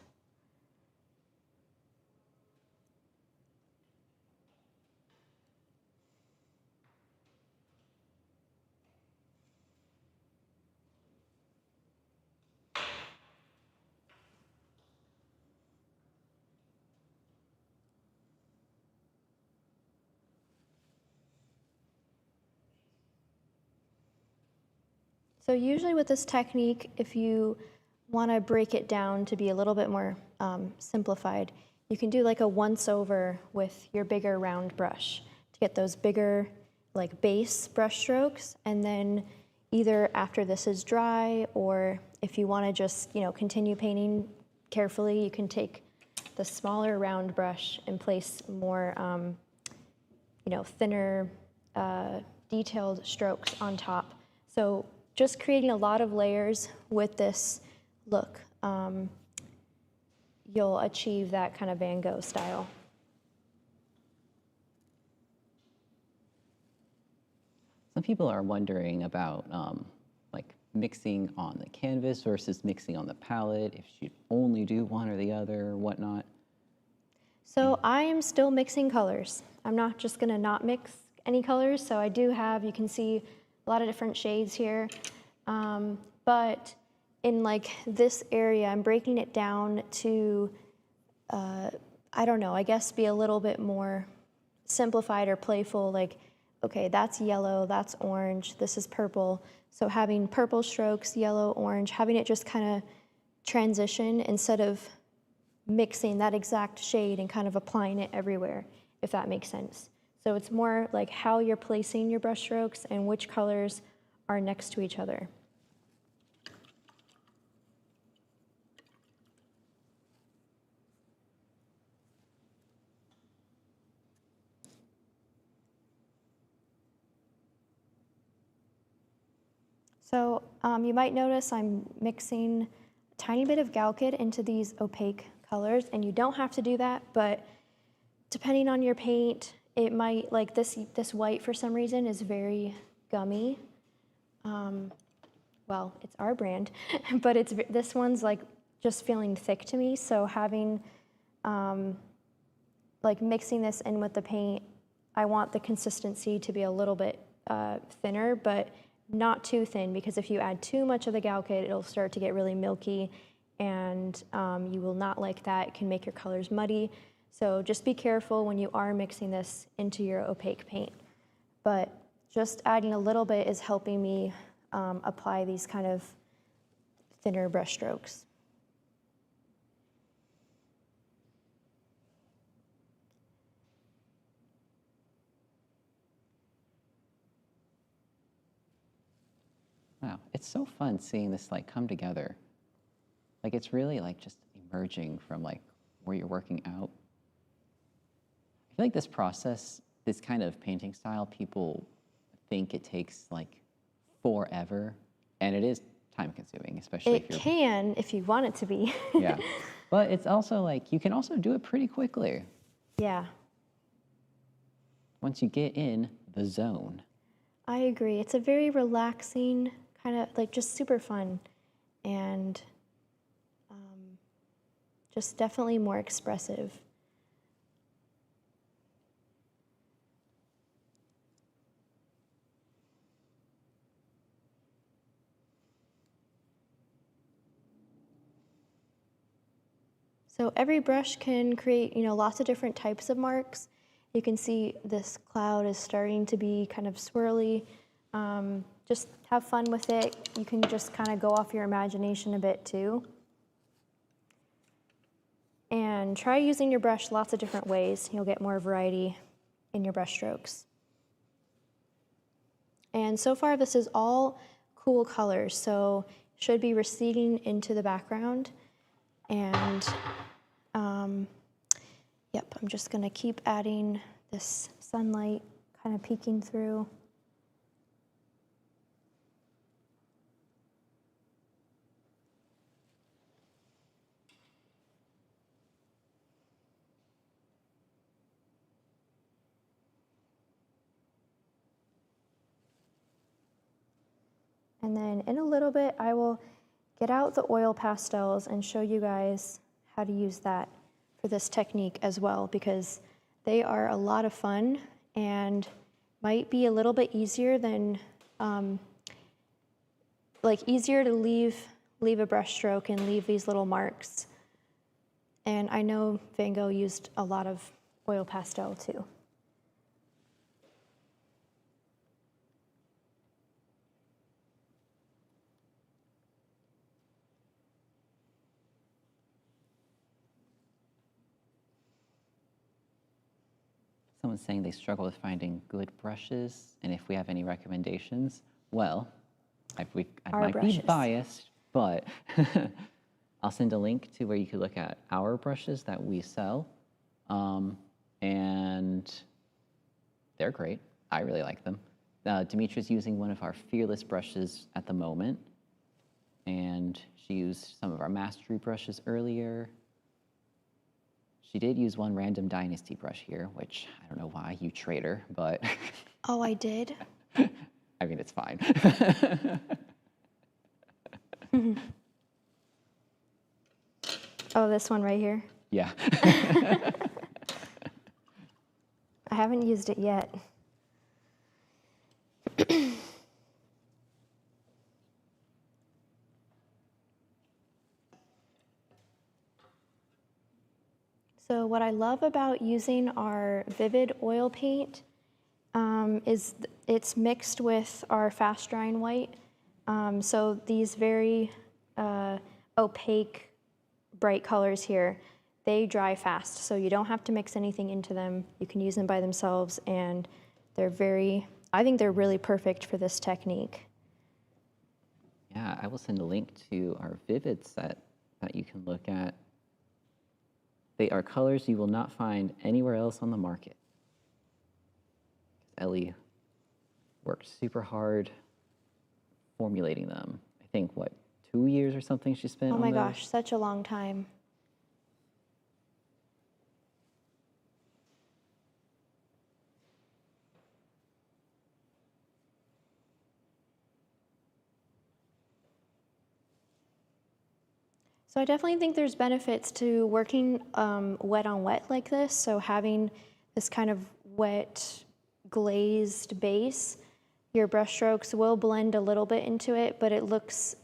So usually with this technique, if you want to break it down to be a little bit more simplified, you can do like a once over with your bigger round brush to get those bigger like base brush strokes. And then either after this is dry, or if you want to just, continue painting carefully, you can take the smaller round brush and place more, thinner, detailed strokes on top. So just creating a lot of layers with this look, you'll achieve that kind of Van Gogh style. Some people are wondering about like mixing on the canvas versus mixing on the palette, if she'd only do one or the other, whatnot. So I am still mixing colors. I'm not just gonna not mix any colors. So I do have, you can see a lot of different shades here. But in like this area, I'm breaking it down to, I don't know, I guess be a little bit more simplified or playful, like, okay, that's yellow, that's orange, this is purple. So having purple strokes, yellow, orange, having it just kind of transition instead of mixing that exact shade and kind of applying it everywhere, if that makes sense. So it's more like how you're placing your brush strokes and which colors are next to each other. So you might notice I'm mixing a tiny bit of Gogh into these opaque colors, and you don't have to do that, but depending on your paint, it might, like this white for some reason is very gummy. Well, it's our brand, but this one's like just feeling thick to me, so having, like mixing this in with the paint, I want the consistency to be a little bit thinner, but not too thin, because if you add too much of the Gogh, it'll start to get really milky, and you will not like that. It can make your colors muddy. So just be careful when you are mixing this into your opaque paint. But just adding a little bit is helping me apply these kind of thinner brush strokes. Wow, it's so fun seeing this like come together. Like it's really like just emerging from like where you're working out. I feel like this process, this kind of painting style, people think it takes like forever, and it is time consuming, especially if you're... It can, if you want it to be. Yeah, but it's also like, you can also do it pretty quickly. Yeah. Once you get in the zone. I agree. It's a very relaxing, kind of like just super fun, and just definitely more expressive. So every brush can create, lots of different types of marks. You can see this cloud is starting to be kind of swirly. Just have fun with it. You can just kind of go off your imagination a bit too. And try using your brush lots of different ways. You'll get more variety in your brush strokes. And so far, this is all cool colors, so should be receding into the background. And yep, I'm just gonna keep adding this sunlight kind of peeking through. And then in a little bit, I will get out the oil pastels and show you guys how to use that for this technique as well, because they are a lot of fun and might be a little bit easier than, easier to leave a brush stroke and leave these little marks. And I know Van Gogh used a lot of oil pastel too. Someone's saying they struggle with finding good brushes, and if we have any recommendations, well, I might be biased, but I'll send a link to where you can look at our brushes that we sell, and they're great. I really like them. Dimitra's using one of our Fearless brushes at the moment, and she used some of our Mastery brushes earlier. She did use one random Dynasty brush here, which I don't know why, you traitor, but... Oh, I did? I mean, it's fine. this one right here? Yeah. I haven't used it yet. So what I love about using our vivid oil paint is it's mixed with our fast drying white. So these very opaque, bright colors here, they dry fast. So you don't have to mix anything into them. You can use them by themselves, and I think they're really perfect for this technique. Yeah, I will send a link to our Vivid set that you can look at. They are colors you will not find anywhere else on the market. Ellie worked super hard formulating them. I think, what, 2 years or something she spent on Oh my those? gosh, such a long time. So I definitely think there's benefits to working wet on wet like this. So having this kind of wet glazed base, your brush strokes will blend a little bit into it, but it looks,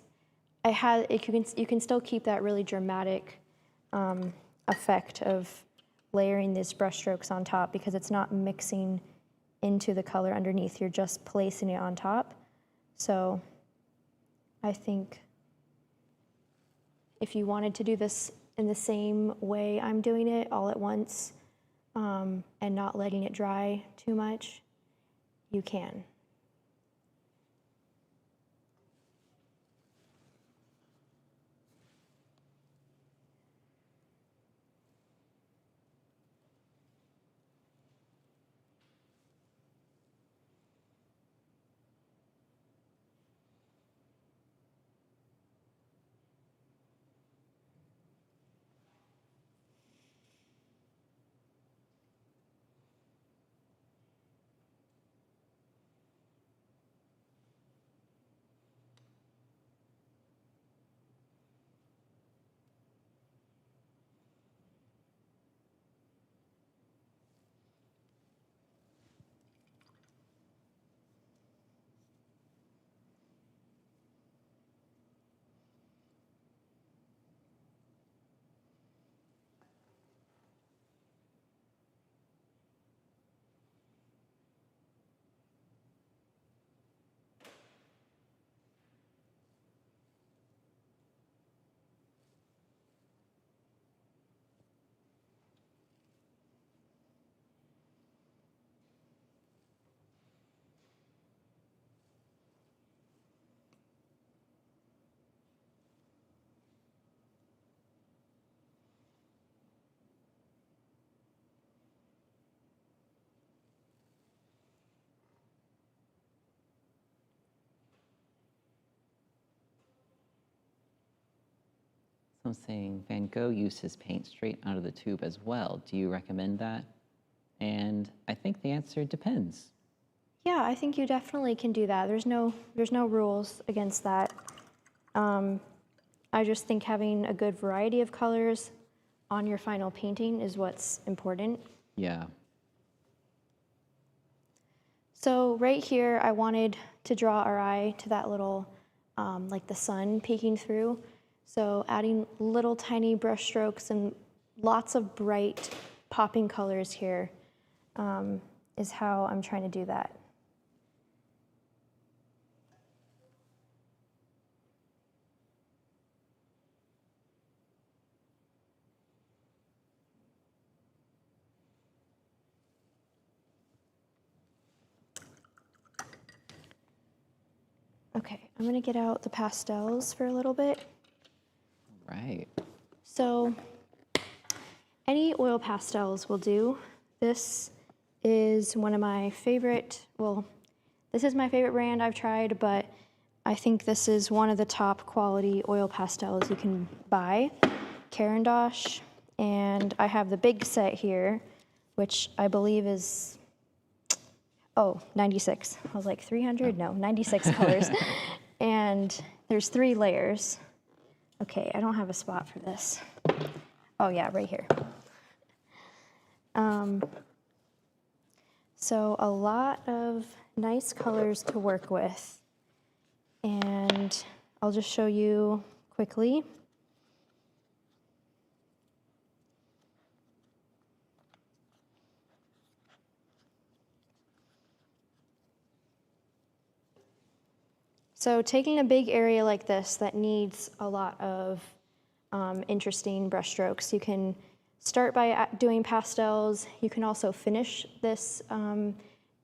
you can still keep that really dramatic effect of layering these brush strokes on top because it's not mixing into the color underneath. You're just placing it on top. So I think if you wanted to do this in the same way I'm doing it all at once and not letting it dry too much, you can. So I'm saying Van Gogh used his paint straight out of the tube as well. Do you recommend that? And I think the answer depends. Yeah, I think you definitely can do that. There's no rules against that. I just think having a good variety of colors on your final painting is what's important. Yeah. So right here, I wanted to draw our eye to that little, like the sun peeking through. So adding little tiny brush strokes and lots of bright popping colors here is how I'm trying to do that. Okay, I'm gonna get out the pastels for a little bit. Right. So any oil pastels will do. This is one of my favorite, well, this is my favorite brand I've tried, but I think this is one of the top quality oil pastels you can buy, Caran d'Ache, and I have the big set here, which I believe is, 96. I was like 300? No, 96 colors. And there's 3 layers. Okay, I don't have a spot for this. Oh yeah, right here. So a lot of nice colors to work with. And I'll just show you quickly. So taking a big area like this that needs a lot of interesting brush strokes, you can start by doing pastels. You can also finish this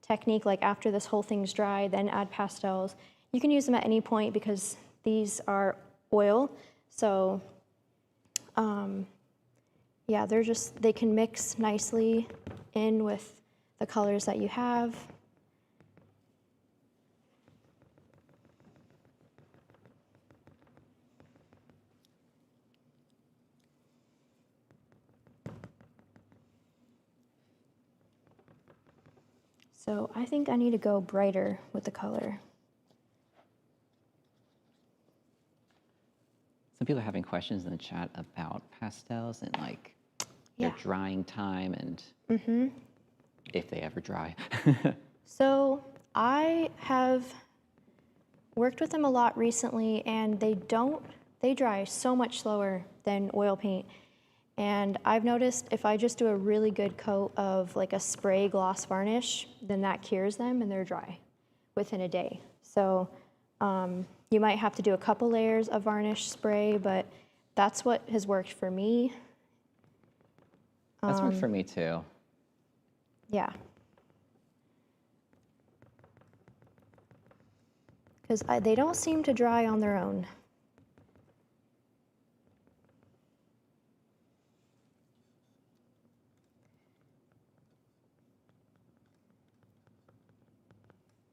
technique like after this whole thing's dry, then add pastels. You can use them at any point because these are oil. So yeah, they can mix nicely in with the colors that you have. So I think I need to go brighter with the color. Some people are having questions in the chat about pastels and like their drying time and if they ever dry. So I have worked with them a lot recently, and they dry so much slower than oil paint. And I've noticed if I just do a really good coat of like a spray gloss varnish, then that cures them and they're dry within a day. So you might have to do a couple layers of varnish spray, but that's what has worked for me. That's worked for me too. Yeah. Because they don't seem to dry on their own.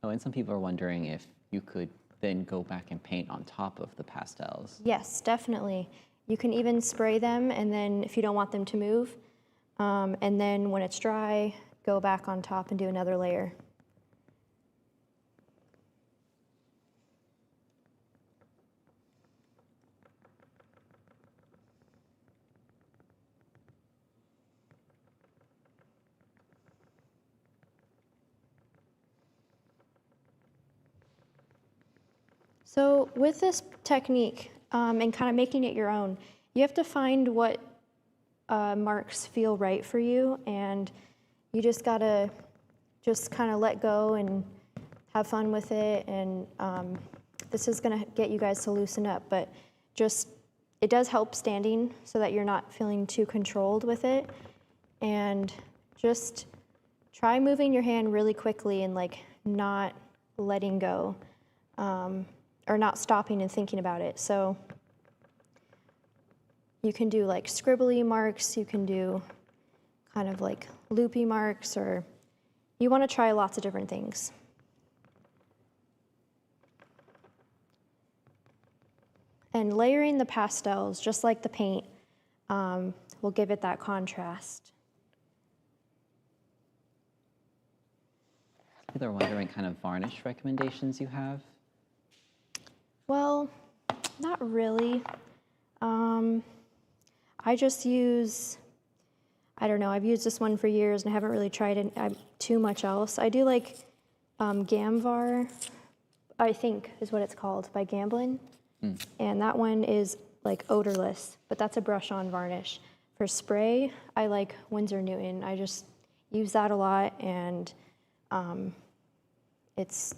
Oh, and some people are wondering if you could then go back and paint on top of the pastels. Yes, definitely. You can even spray them, and then if you don't want them to move, and then when it's dry, go back on top and do another layer. So with this technique and kind of making it your own, you have to find what marks feel right for you, and you just gotta just kind of let go and have fun with it. And this is gonna get you guys to loosen up, but it does help standing so that you're not feeling too controlled with it. And just try moving your hand really quickly and like not letting go. Or not stopping and thinking about it. So you can do like scribbly marks, you can do kind of like loopy marks, or you want to try lots of different things. And layering the pastels, just like the paint, will give it that contrast. People are wondering kind of varnish recommendations you have. Well, not really. I just use, I don't know, I've used this one for years and I haven't really tried it too much else. I do like Gamvar, I think is what it's called, by Gamblin. And that one is like odorless, but that's a brush-on varnish. For spray, I like Winsor Newton. I just use that a lot, and it's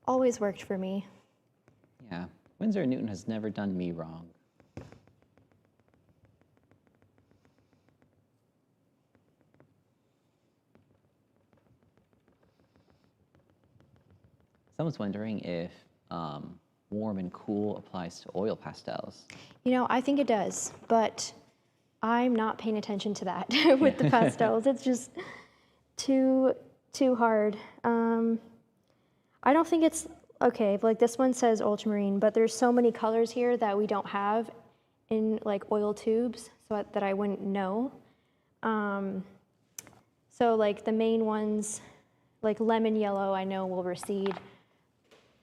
always worked for me. Yeah, Winsor & Newton has never done me wrong. Someone's wondering if warm and cool applies to oil pastels. You know, I think it does, but I'm not paying attention to that with the pastels. It's just too hard. I don't think it's, okay, like this one says ultramarine, but there's so many colors here that we don't have in like oil tubes, so that I wouldn't know. So like the main ones, like lemon yellow, I know will recede.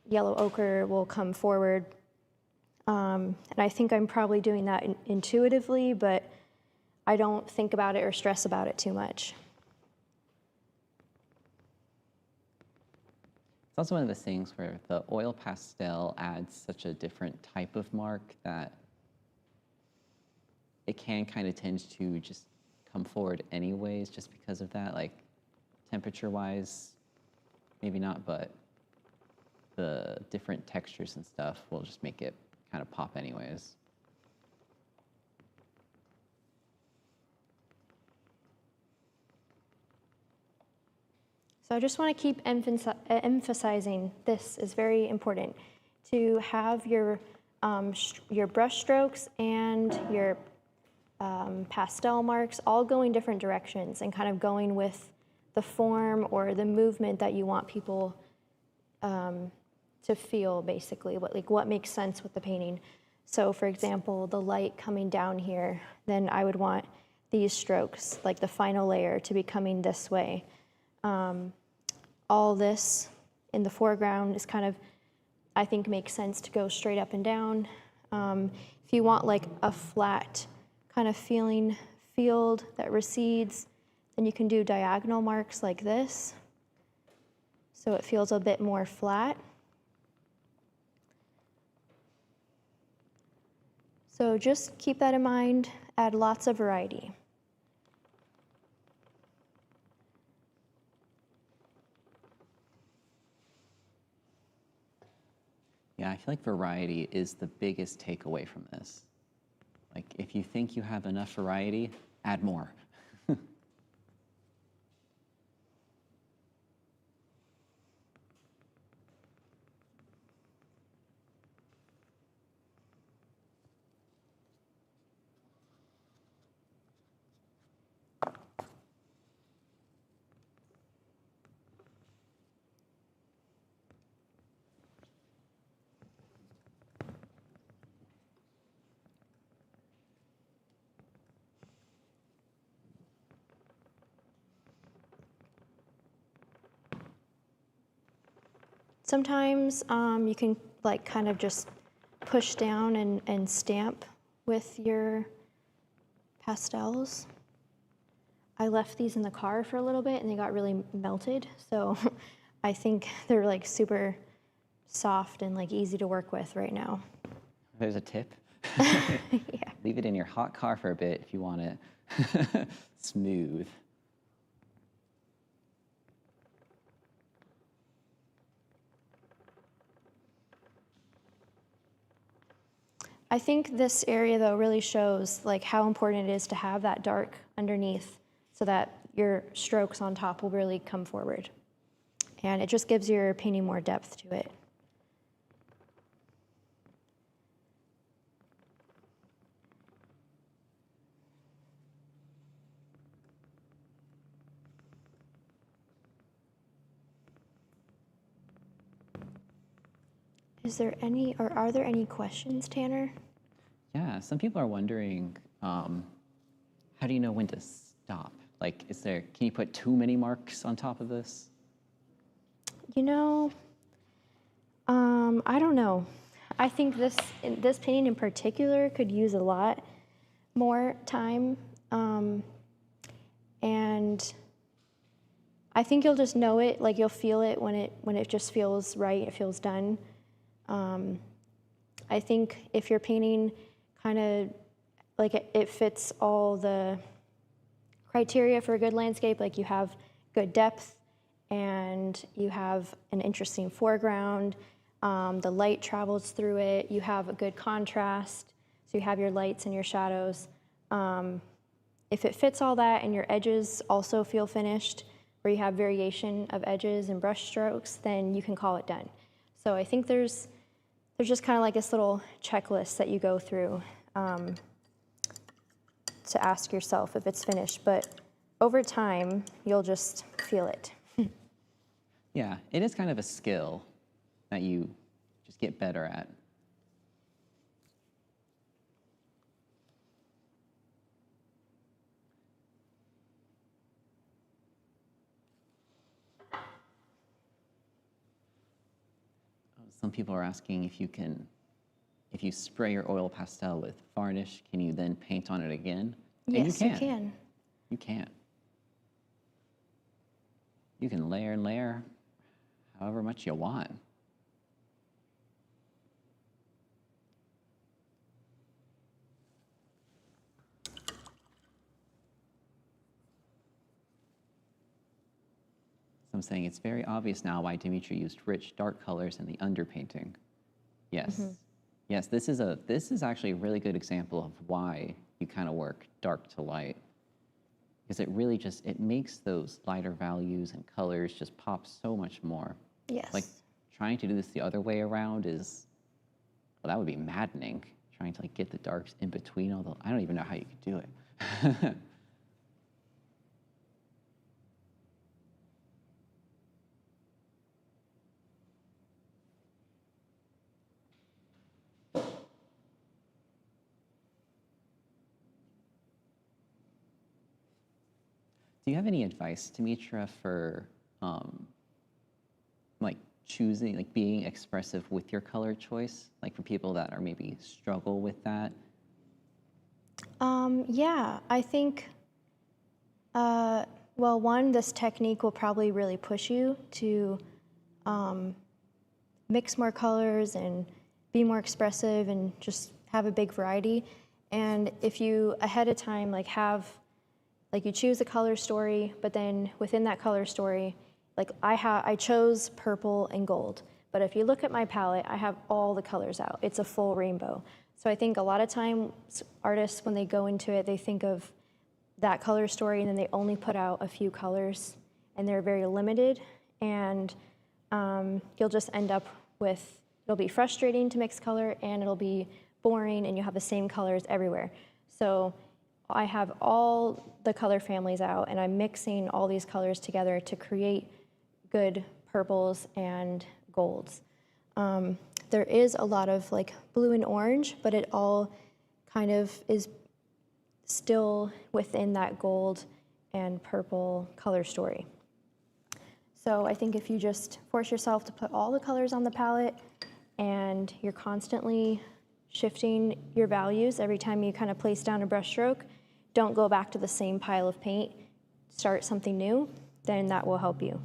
Yellow ochre will come forward. And I think I'm probably doing that intuitively, but I don't think about it or stress about it too much. It's also one of those things where the oil pastel adds such a different type of mark that it can kind of tend to just come forward anyways just because of that. Like temperature-wise, maybe not, but the different textures and stuff will just make it kind of pop anyways. So I just want to keep emphasizing this is very important, to have your brush strokes and your pastel marks all going different directions and kind of going with the form or the movement that you want people to feel, basically, what makes sense with the painting. So for example, the light coming down here, then I would want these strokes, like the final layer, to be coming this way. All this in the foreground is kind of, I think, makes sense to go straight up and down. If you want like a flat kind of feeling field that recedes, then you can do diagonal marks like this, so it feels a bit more flat. So just keep that in mind, add lots of variety. Yeah, I feel like variety is the biggest takeaway from this. Like, if you think you have enough variety, add more. Sometimes you can like kind of just push down and stamp with your pastels. I left these in the car for a little bit and they got really melted, so I think they're like super soft and like easy to work with right now. There's a tip. Yeah. Leave it in your hot car for a bit if you want it smooth. I think this area though really shows like how important it is to have that dark underneath so that your strokes on top will really come forward. And it just gives your painting more depth to it. Is there any, or are there any questions, Tanner? Yeah, some people are wondering, how do you know when to stop? Like, can you put too many marks on top of this? You know, I don't know. I think this painting in particular could use a lot more time. And I think you'll just know it, like you'll feel it when it just feels right, it feels done. I think if you're painting kind of like it fits all the criteria for a good landscape, like you have good depth and you have an interesting foreground, the light travels through it, you have a good contrast, so you have your lights and your shadows. If it fits all that and your edges also feel finished, where you have variation of edges and brush strokes, then you can call it done. So I think there's just kind of like this little checklist that you go through to ask yourself if it's finished. But over time, you'll just feel it. Yeah, it is kind of a skill that you just get better at. Some people are asking if you spray your oil pastel with varnish, can you then paint on it again? And Yes, you can. You can. You can layer and layer however much you want. So I'm saying it's very obvious now why Dimitra used rich, dark colors in the underpainting. Yes. Yes, this is actually a really good example of why you kind of work dark to light. Because it really just, it makes those lighter values and colors just pop so much more. Yes. Like trying to do this the other way around is, well, that would be maddening. Trying to like get the darks in between all the, I don't even know how you could do it. Do you have any advice, Dimitra, for like choosing, like being expressive with your color choice? Like for people that are maybe struggle with that? Yeah, I think, well, one, this technique will probably really push you to mix more colors and be more expressive and just have a big variety. And if you ahead of time like you choose a color story, but then within that color story, like I chose purple and gold. But if you look at my palette, I have all the colors out. It's a full rainbow. So I think a lot of times artists, when they go into it, they think of that color story and then they only put out a few colors and they're very limited. And you'll just end up with, it'll be frustrating to mix color and it'll be boring and you have the same colors everywhere. So I have all the color families out and I'm mixing all these colors together to create good purples and golds. There is a lot of like blue and orange, but it all kind of is still within that gold and purple color story. So I think if you just force yourself to put all the colors on the palette and you're constantly shifting your values every time you kind of place down a brush stroke, don't go back to the same pile of paint, start something new, then that will help you.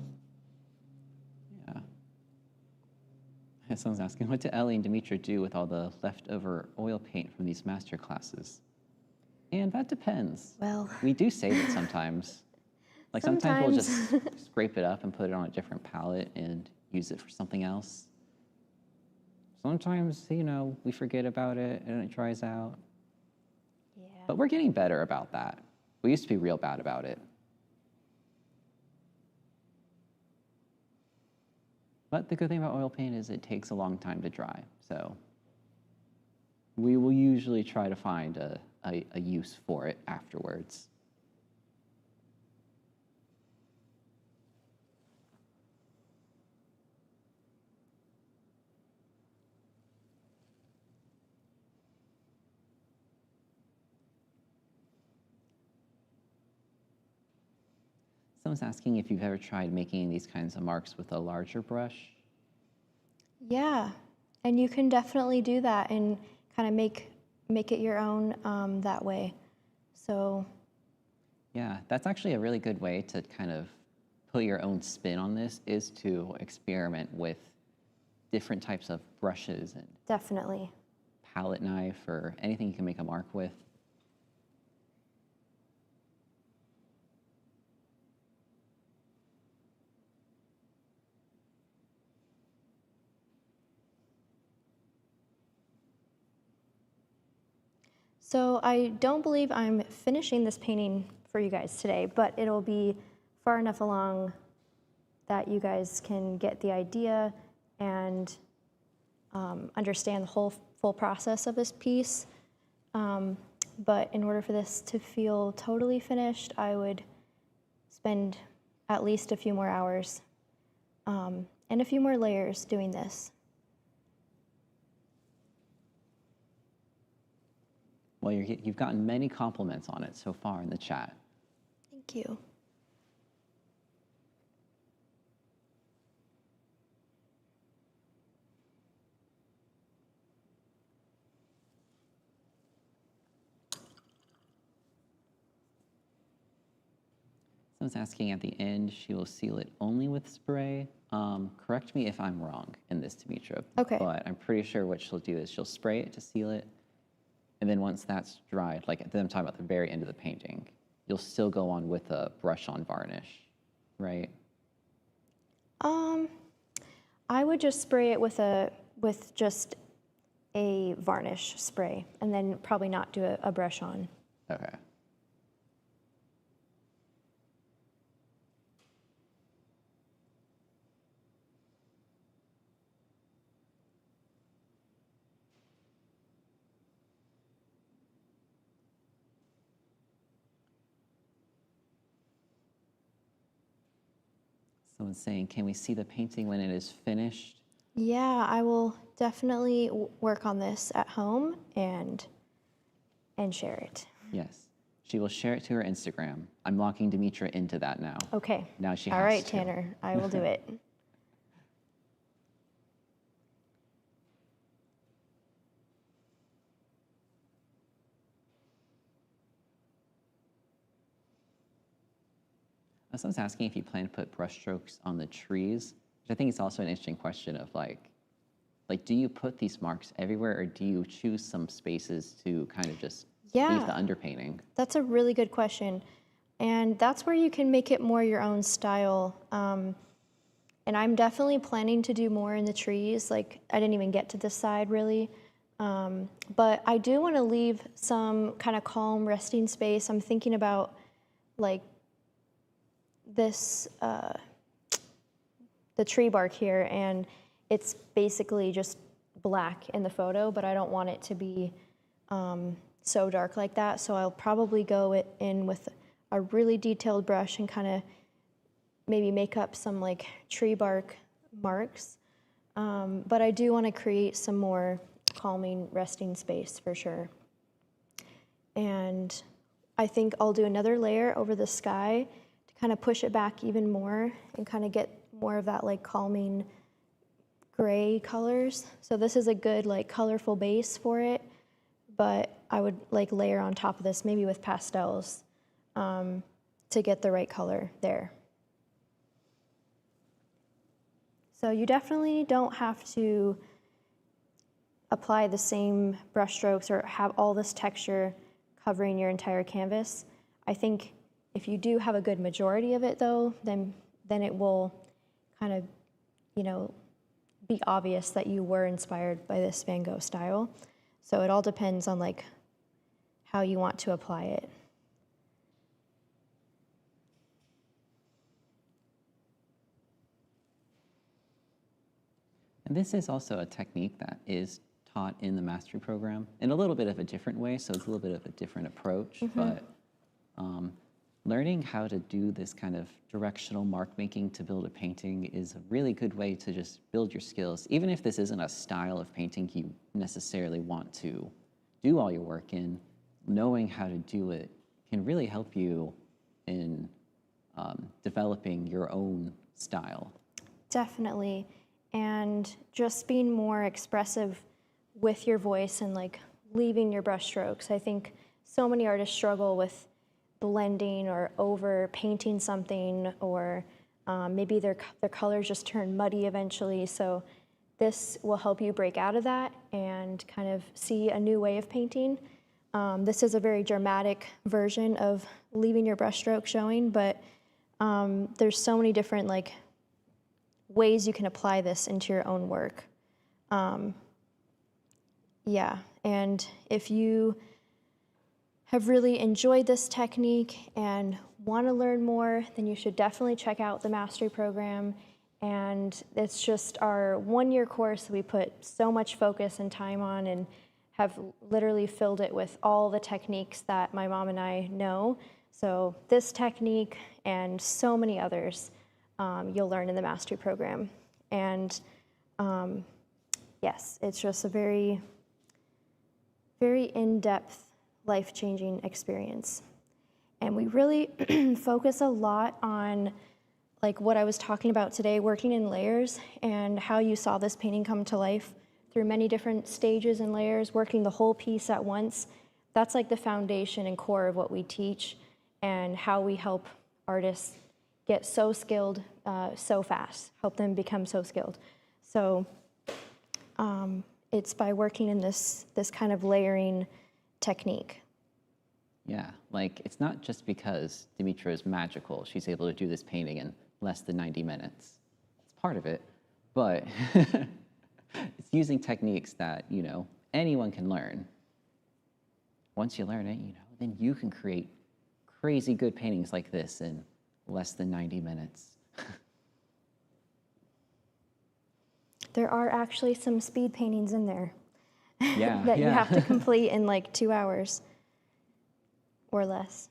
Yeah. Someone's asking, what do Ellie and Dimitra do with all the leftover oil paint from these master classes? And that depends. Well, we do save it sometimes. Like sometimes we'll just scrape it up and put it on a different palette and use it for something else. Sometimes, you know, we forget about it and it dries out. yeah. But we're getting better about that. We used to be real bad about it. But the good thing about oil paint is it takes a long time to dry. So we will usually try to find a use for it afterwards. Someone's asking if you've ever tried making these kinds of marks with a larger brush. Yeah, and you can definitely do that and kind of make it your own that way. So Yeah, that's actually a really good way to kind of put your own spin on this, is to experiment with different types of brushes and definitely. palette knife or anything you can make a mark with. So I don't believe I'm finishing this painting for you guys today, but it'll be far enough along that you guys can get the idea and understand the full process of this piece. But in order for this to feel totally finished, I would spend at least a few more hours and a few more layers doing this. Well, you've gotten many compliments on it so far in the chat. Thank you. Someone's asking at the end, she will seal it only with spray. Correct me if I'm wrong in this, Dimitra. Okay. But I'm pretty sure what she'll do is she'll spray it to seal it. And then once that's dried, like then I'm talking about the very end of the painting, you'll still go on with a brush on varnish, right? I would just spray it with just a varnish spray, and then probably not do a brush on. Okay. Someone's saying, can we see the painting when it is finished? Yeah, I will definitely work on this at home and share it. Yes. She will share it to her Instagram. I'm locking Dimitra into that now. Okay. Now she has All right, to. Tanner, I will do it. Someone's asking if you plan to put brushstrokes on the trees, which I think is also an interesting question of like, do you put these marks everywhere, or do you choose some spaces to kind of just leave the underpainting? That's a really good question. And that's where you can make it more your own style. And I'm definitely planning to do more in the trees. Like, I didn't even get to this side really. But I do want to leave some kind of calm resting space. I'm thinking about like this, the tree bark here, and it's basically just black in the photo, but I don't want it to be so dark like that. So I'll probably go in with a really detailed brush and kind of maybe make up some like tree bark marks. But I do want to create some more calming resting space for sure. And I think I'll do another layer over the sky to kind of push it back even more and kind of get more of that like calming gray colors. So this is a good like colorful base for it, but I would like layer on top of this maybe with pastels to get the right color there. So you definitely don't have to apply the same brush strokes or have all this texture covering your entire canvas. I think if you do have a good majority of it though, then it will kind of, you know, be obvious that you were inspired by this Van Gogh style. So it all depends on like how you want to apply it. And this is also a technique that is taught in the mastery program in a little bit of a different way, so it's a little bit of a different approach, but learning how to do this kind of directional mark making to build a painting is a really good way to just build your skills. Even if this isn't a style of painting you necessarily want to do all your work in, knowing how to do it can really help you in developing your own style. Definitely. And just being more expressive with your voice and like leaving your brush strokes. I think so many artists struggle with blending or over painting something, or maybe their colors just turn muddy eventually. So this will help you break out of that and kind of see a new way of painting. This is a very dramatic version of leaving your brush stroke showing, but there's so many different like ways you can apply this into your own work. Yeah, and if you have really enjoyed this technique and want to learn more, then you should definitely check out the mastery program. And it's just our one-year course that we put so much focus and time on, and have literally filled it with all the techniques that my mom and I know. So this technique and so many others you'll learn in the mastery program. And yes, it's just a very, very in-depth, life-changing experience. And we really focus a lot on like what I was talking about today, working in layers, and how you saw this painting come to life through many different stages and layers, working the whole piece at once. That's like the foundation and core of what we teach and how we help artists get so skilled so fast, help them become so skilled. So it's by working in this kind of layering technique. Yeah, like it's not just because Dimitra is magical, she's able to do this painting in less than 90 minutes. It's part of it, but it's using techniques that, you know, anyone can learn. Once you learn it, you know, then you can create crazy good paintings like this in less than 90 minutes. There are actually some speed paintings in there Yeah, that yeah. you have to complete in like 2 hours or less.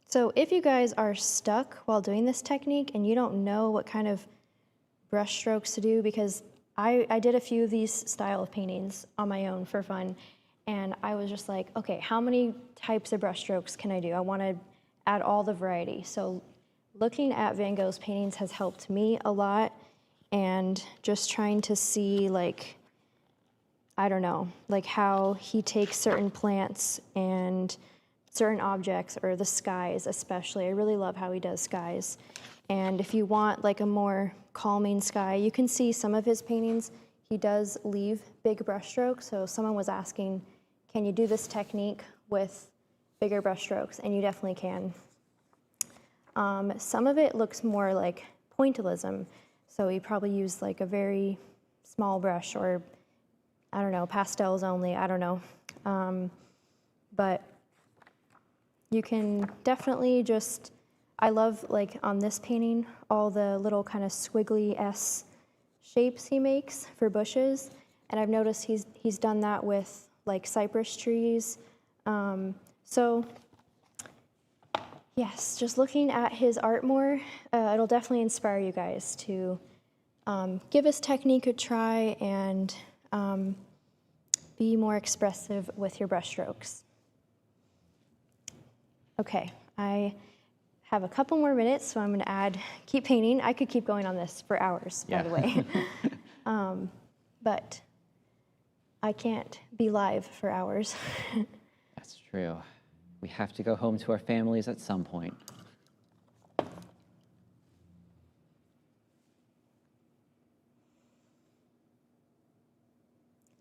So if you guys are stuck while doing this technique and you don't know what kind of brush strokes to do, because I did a few of these style of paintings on my own for fun, and I was just like, okay, how many types of brush strokes can I do? I want to add all the variety. So looking at Van Gogh's paintings has helped me a lot, and just trying to see, like, I don't know, like how he takes certain plants and certain objects, or the skies especially. I really love how he does skies. And if you want like a more calming sky, you can see some of his paintings, he does leave big brush strokes. So someone was asking, can you do this technique with bigger brush strokes? And you definitely can. Some of it looks more like pointillism. So he probably used like a very small brush, or I don't know, pastels only, I don't know. But you can definitely just, I love like on this painting, all the little kind of squiggly S shapes he makes for bushes. And I've noticed he's done that with like cypress trees. So yes, just looking at his art more, it'll definitely inspire you guys to give his technique a try and be more expressive with your brush strokes. Okay, I have a couple more minutes, so I'm gonna keep painting. I could keep going on this for hours, by the way. But I can't be live for hours. That's true. We have to go home to our families at some point. So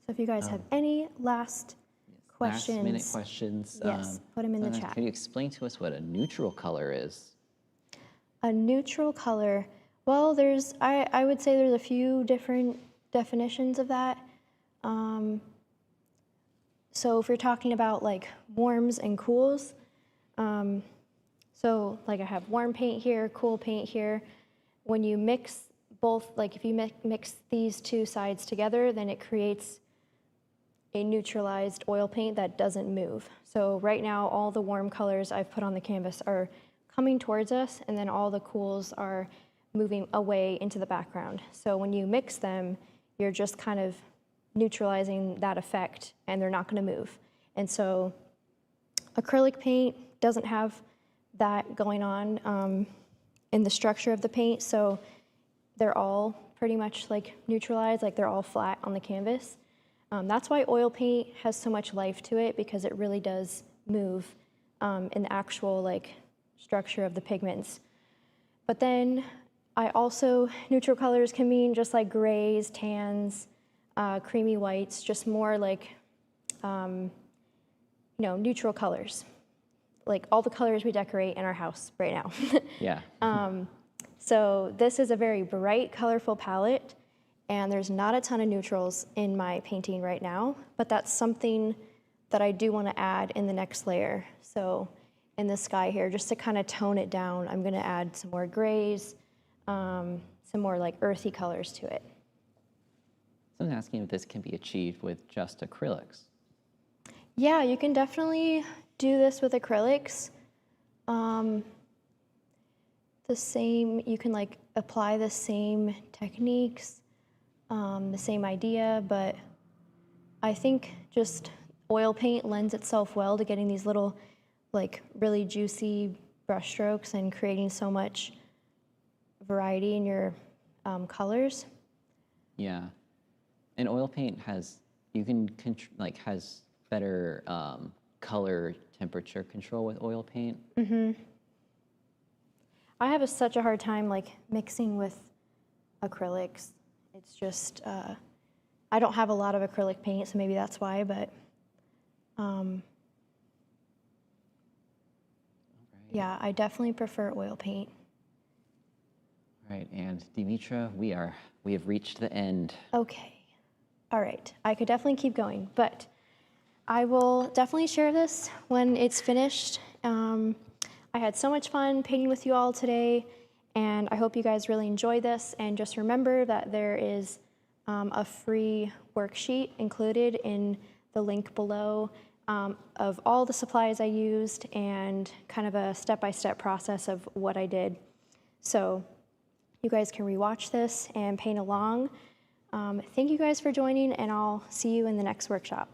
if you guys have any last questions. Last minute questions. Yes, put them in the chat. Can you explain to us what a neutral color is? A neutral color, well, I would say there's a few different definitions of that. So if you're talking about like warms and cools, so like I have warm paint here, cool paint here. When you mix both, like if you mix these two sides together, then it creates a neutralized oil paint that doesn't move. So right now, all the warm colors I've put on the canvas are coming towards us, and then all the cools are moving away into the background. So when you mix them, you're just kind of neutralizing that effect, and they're not gonna move. And so acrylic paint doesn't have that going on in the structure of the paint, so they're all pretty much like neutralized, like they're all flat on the canvas. That's why oil paint has so much life to it, because it really does move in the actual like structure of the pigments. But then neutral colors can mean just like grays, tans, creamy whites, just more like, neutral colors. Like all the colors we decorate in our house right now. Yeah. So this is a very bright, colorful palette, and there's not a ton of neutrals in my painting right now, but that's something that I do want to add in the next layer. So in the sky here, just to kind of tone it down, I'm going to add some more grays, some more like earthy colors to it. Someone's asking if this can be achieved with just acrylics. Yeah, you can definitely do this with acrylics. You can like apply the same techniques, the same idea, but I think just oil paint lends itself well to getting these little like really juicy brush strokes and creating so much variety in your colors. Yeah. And oil paint has you can like has better color temperature control with oil paint. I have such a hard time like mixing with acrylics. It's just, I don't have a lot of acrylic paint, so maybe that's why, but yeah, I definitely prefer oil paint. All right, and Dimitra, we have reached the end. Okay, all right, I could definitely keep going, but I will definitely share this when it's finished. I had so much fun painting with you all today, and I hope you guys really enjoy this. And just remember that there is a free worksheet included in the link below of all the supplies I used and kind of a step-by-step process of what I did. So you guys can rewatch this and paint along. Thank you guys for joining, and I'll see you in the next workshop.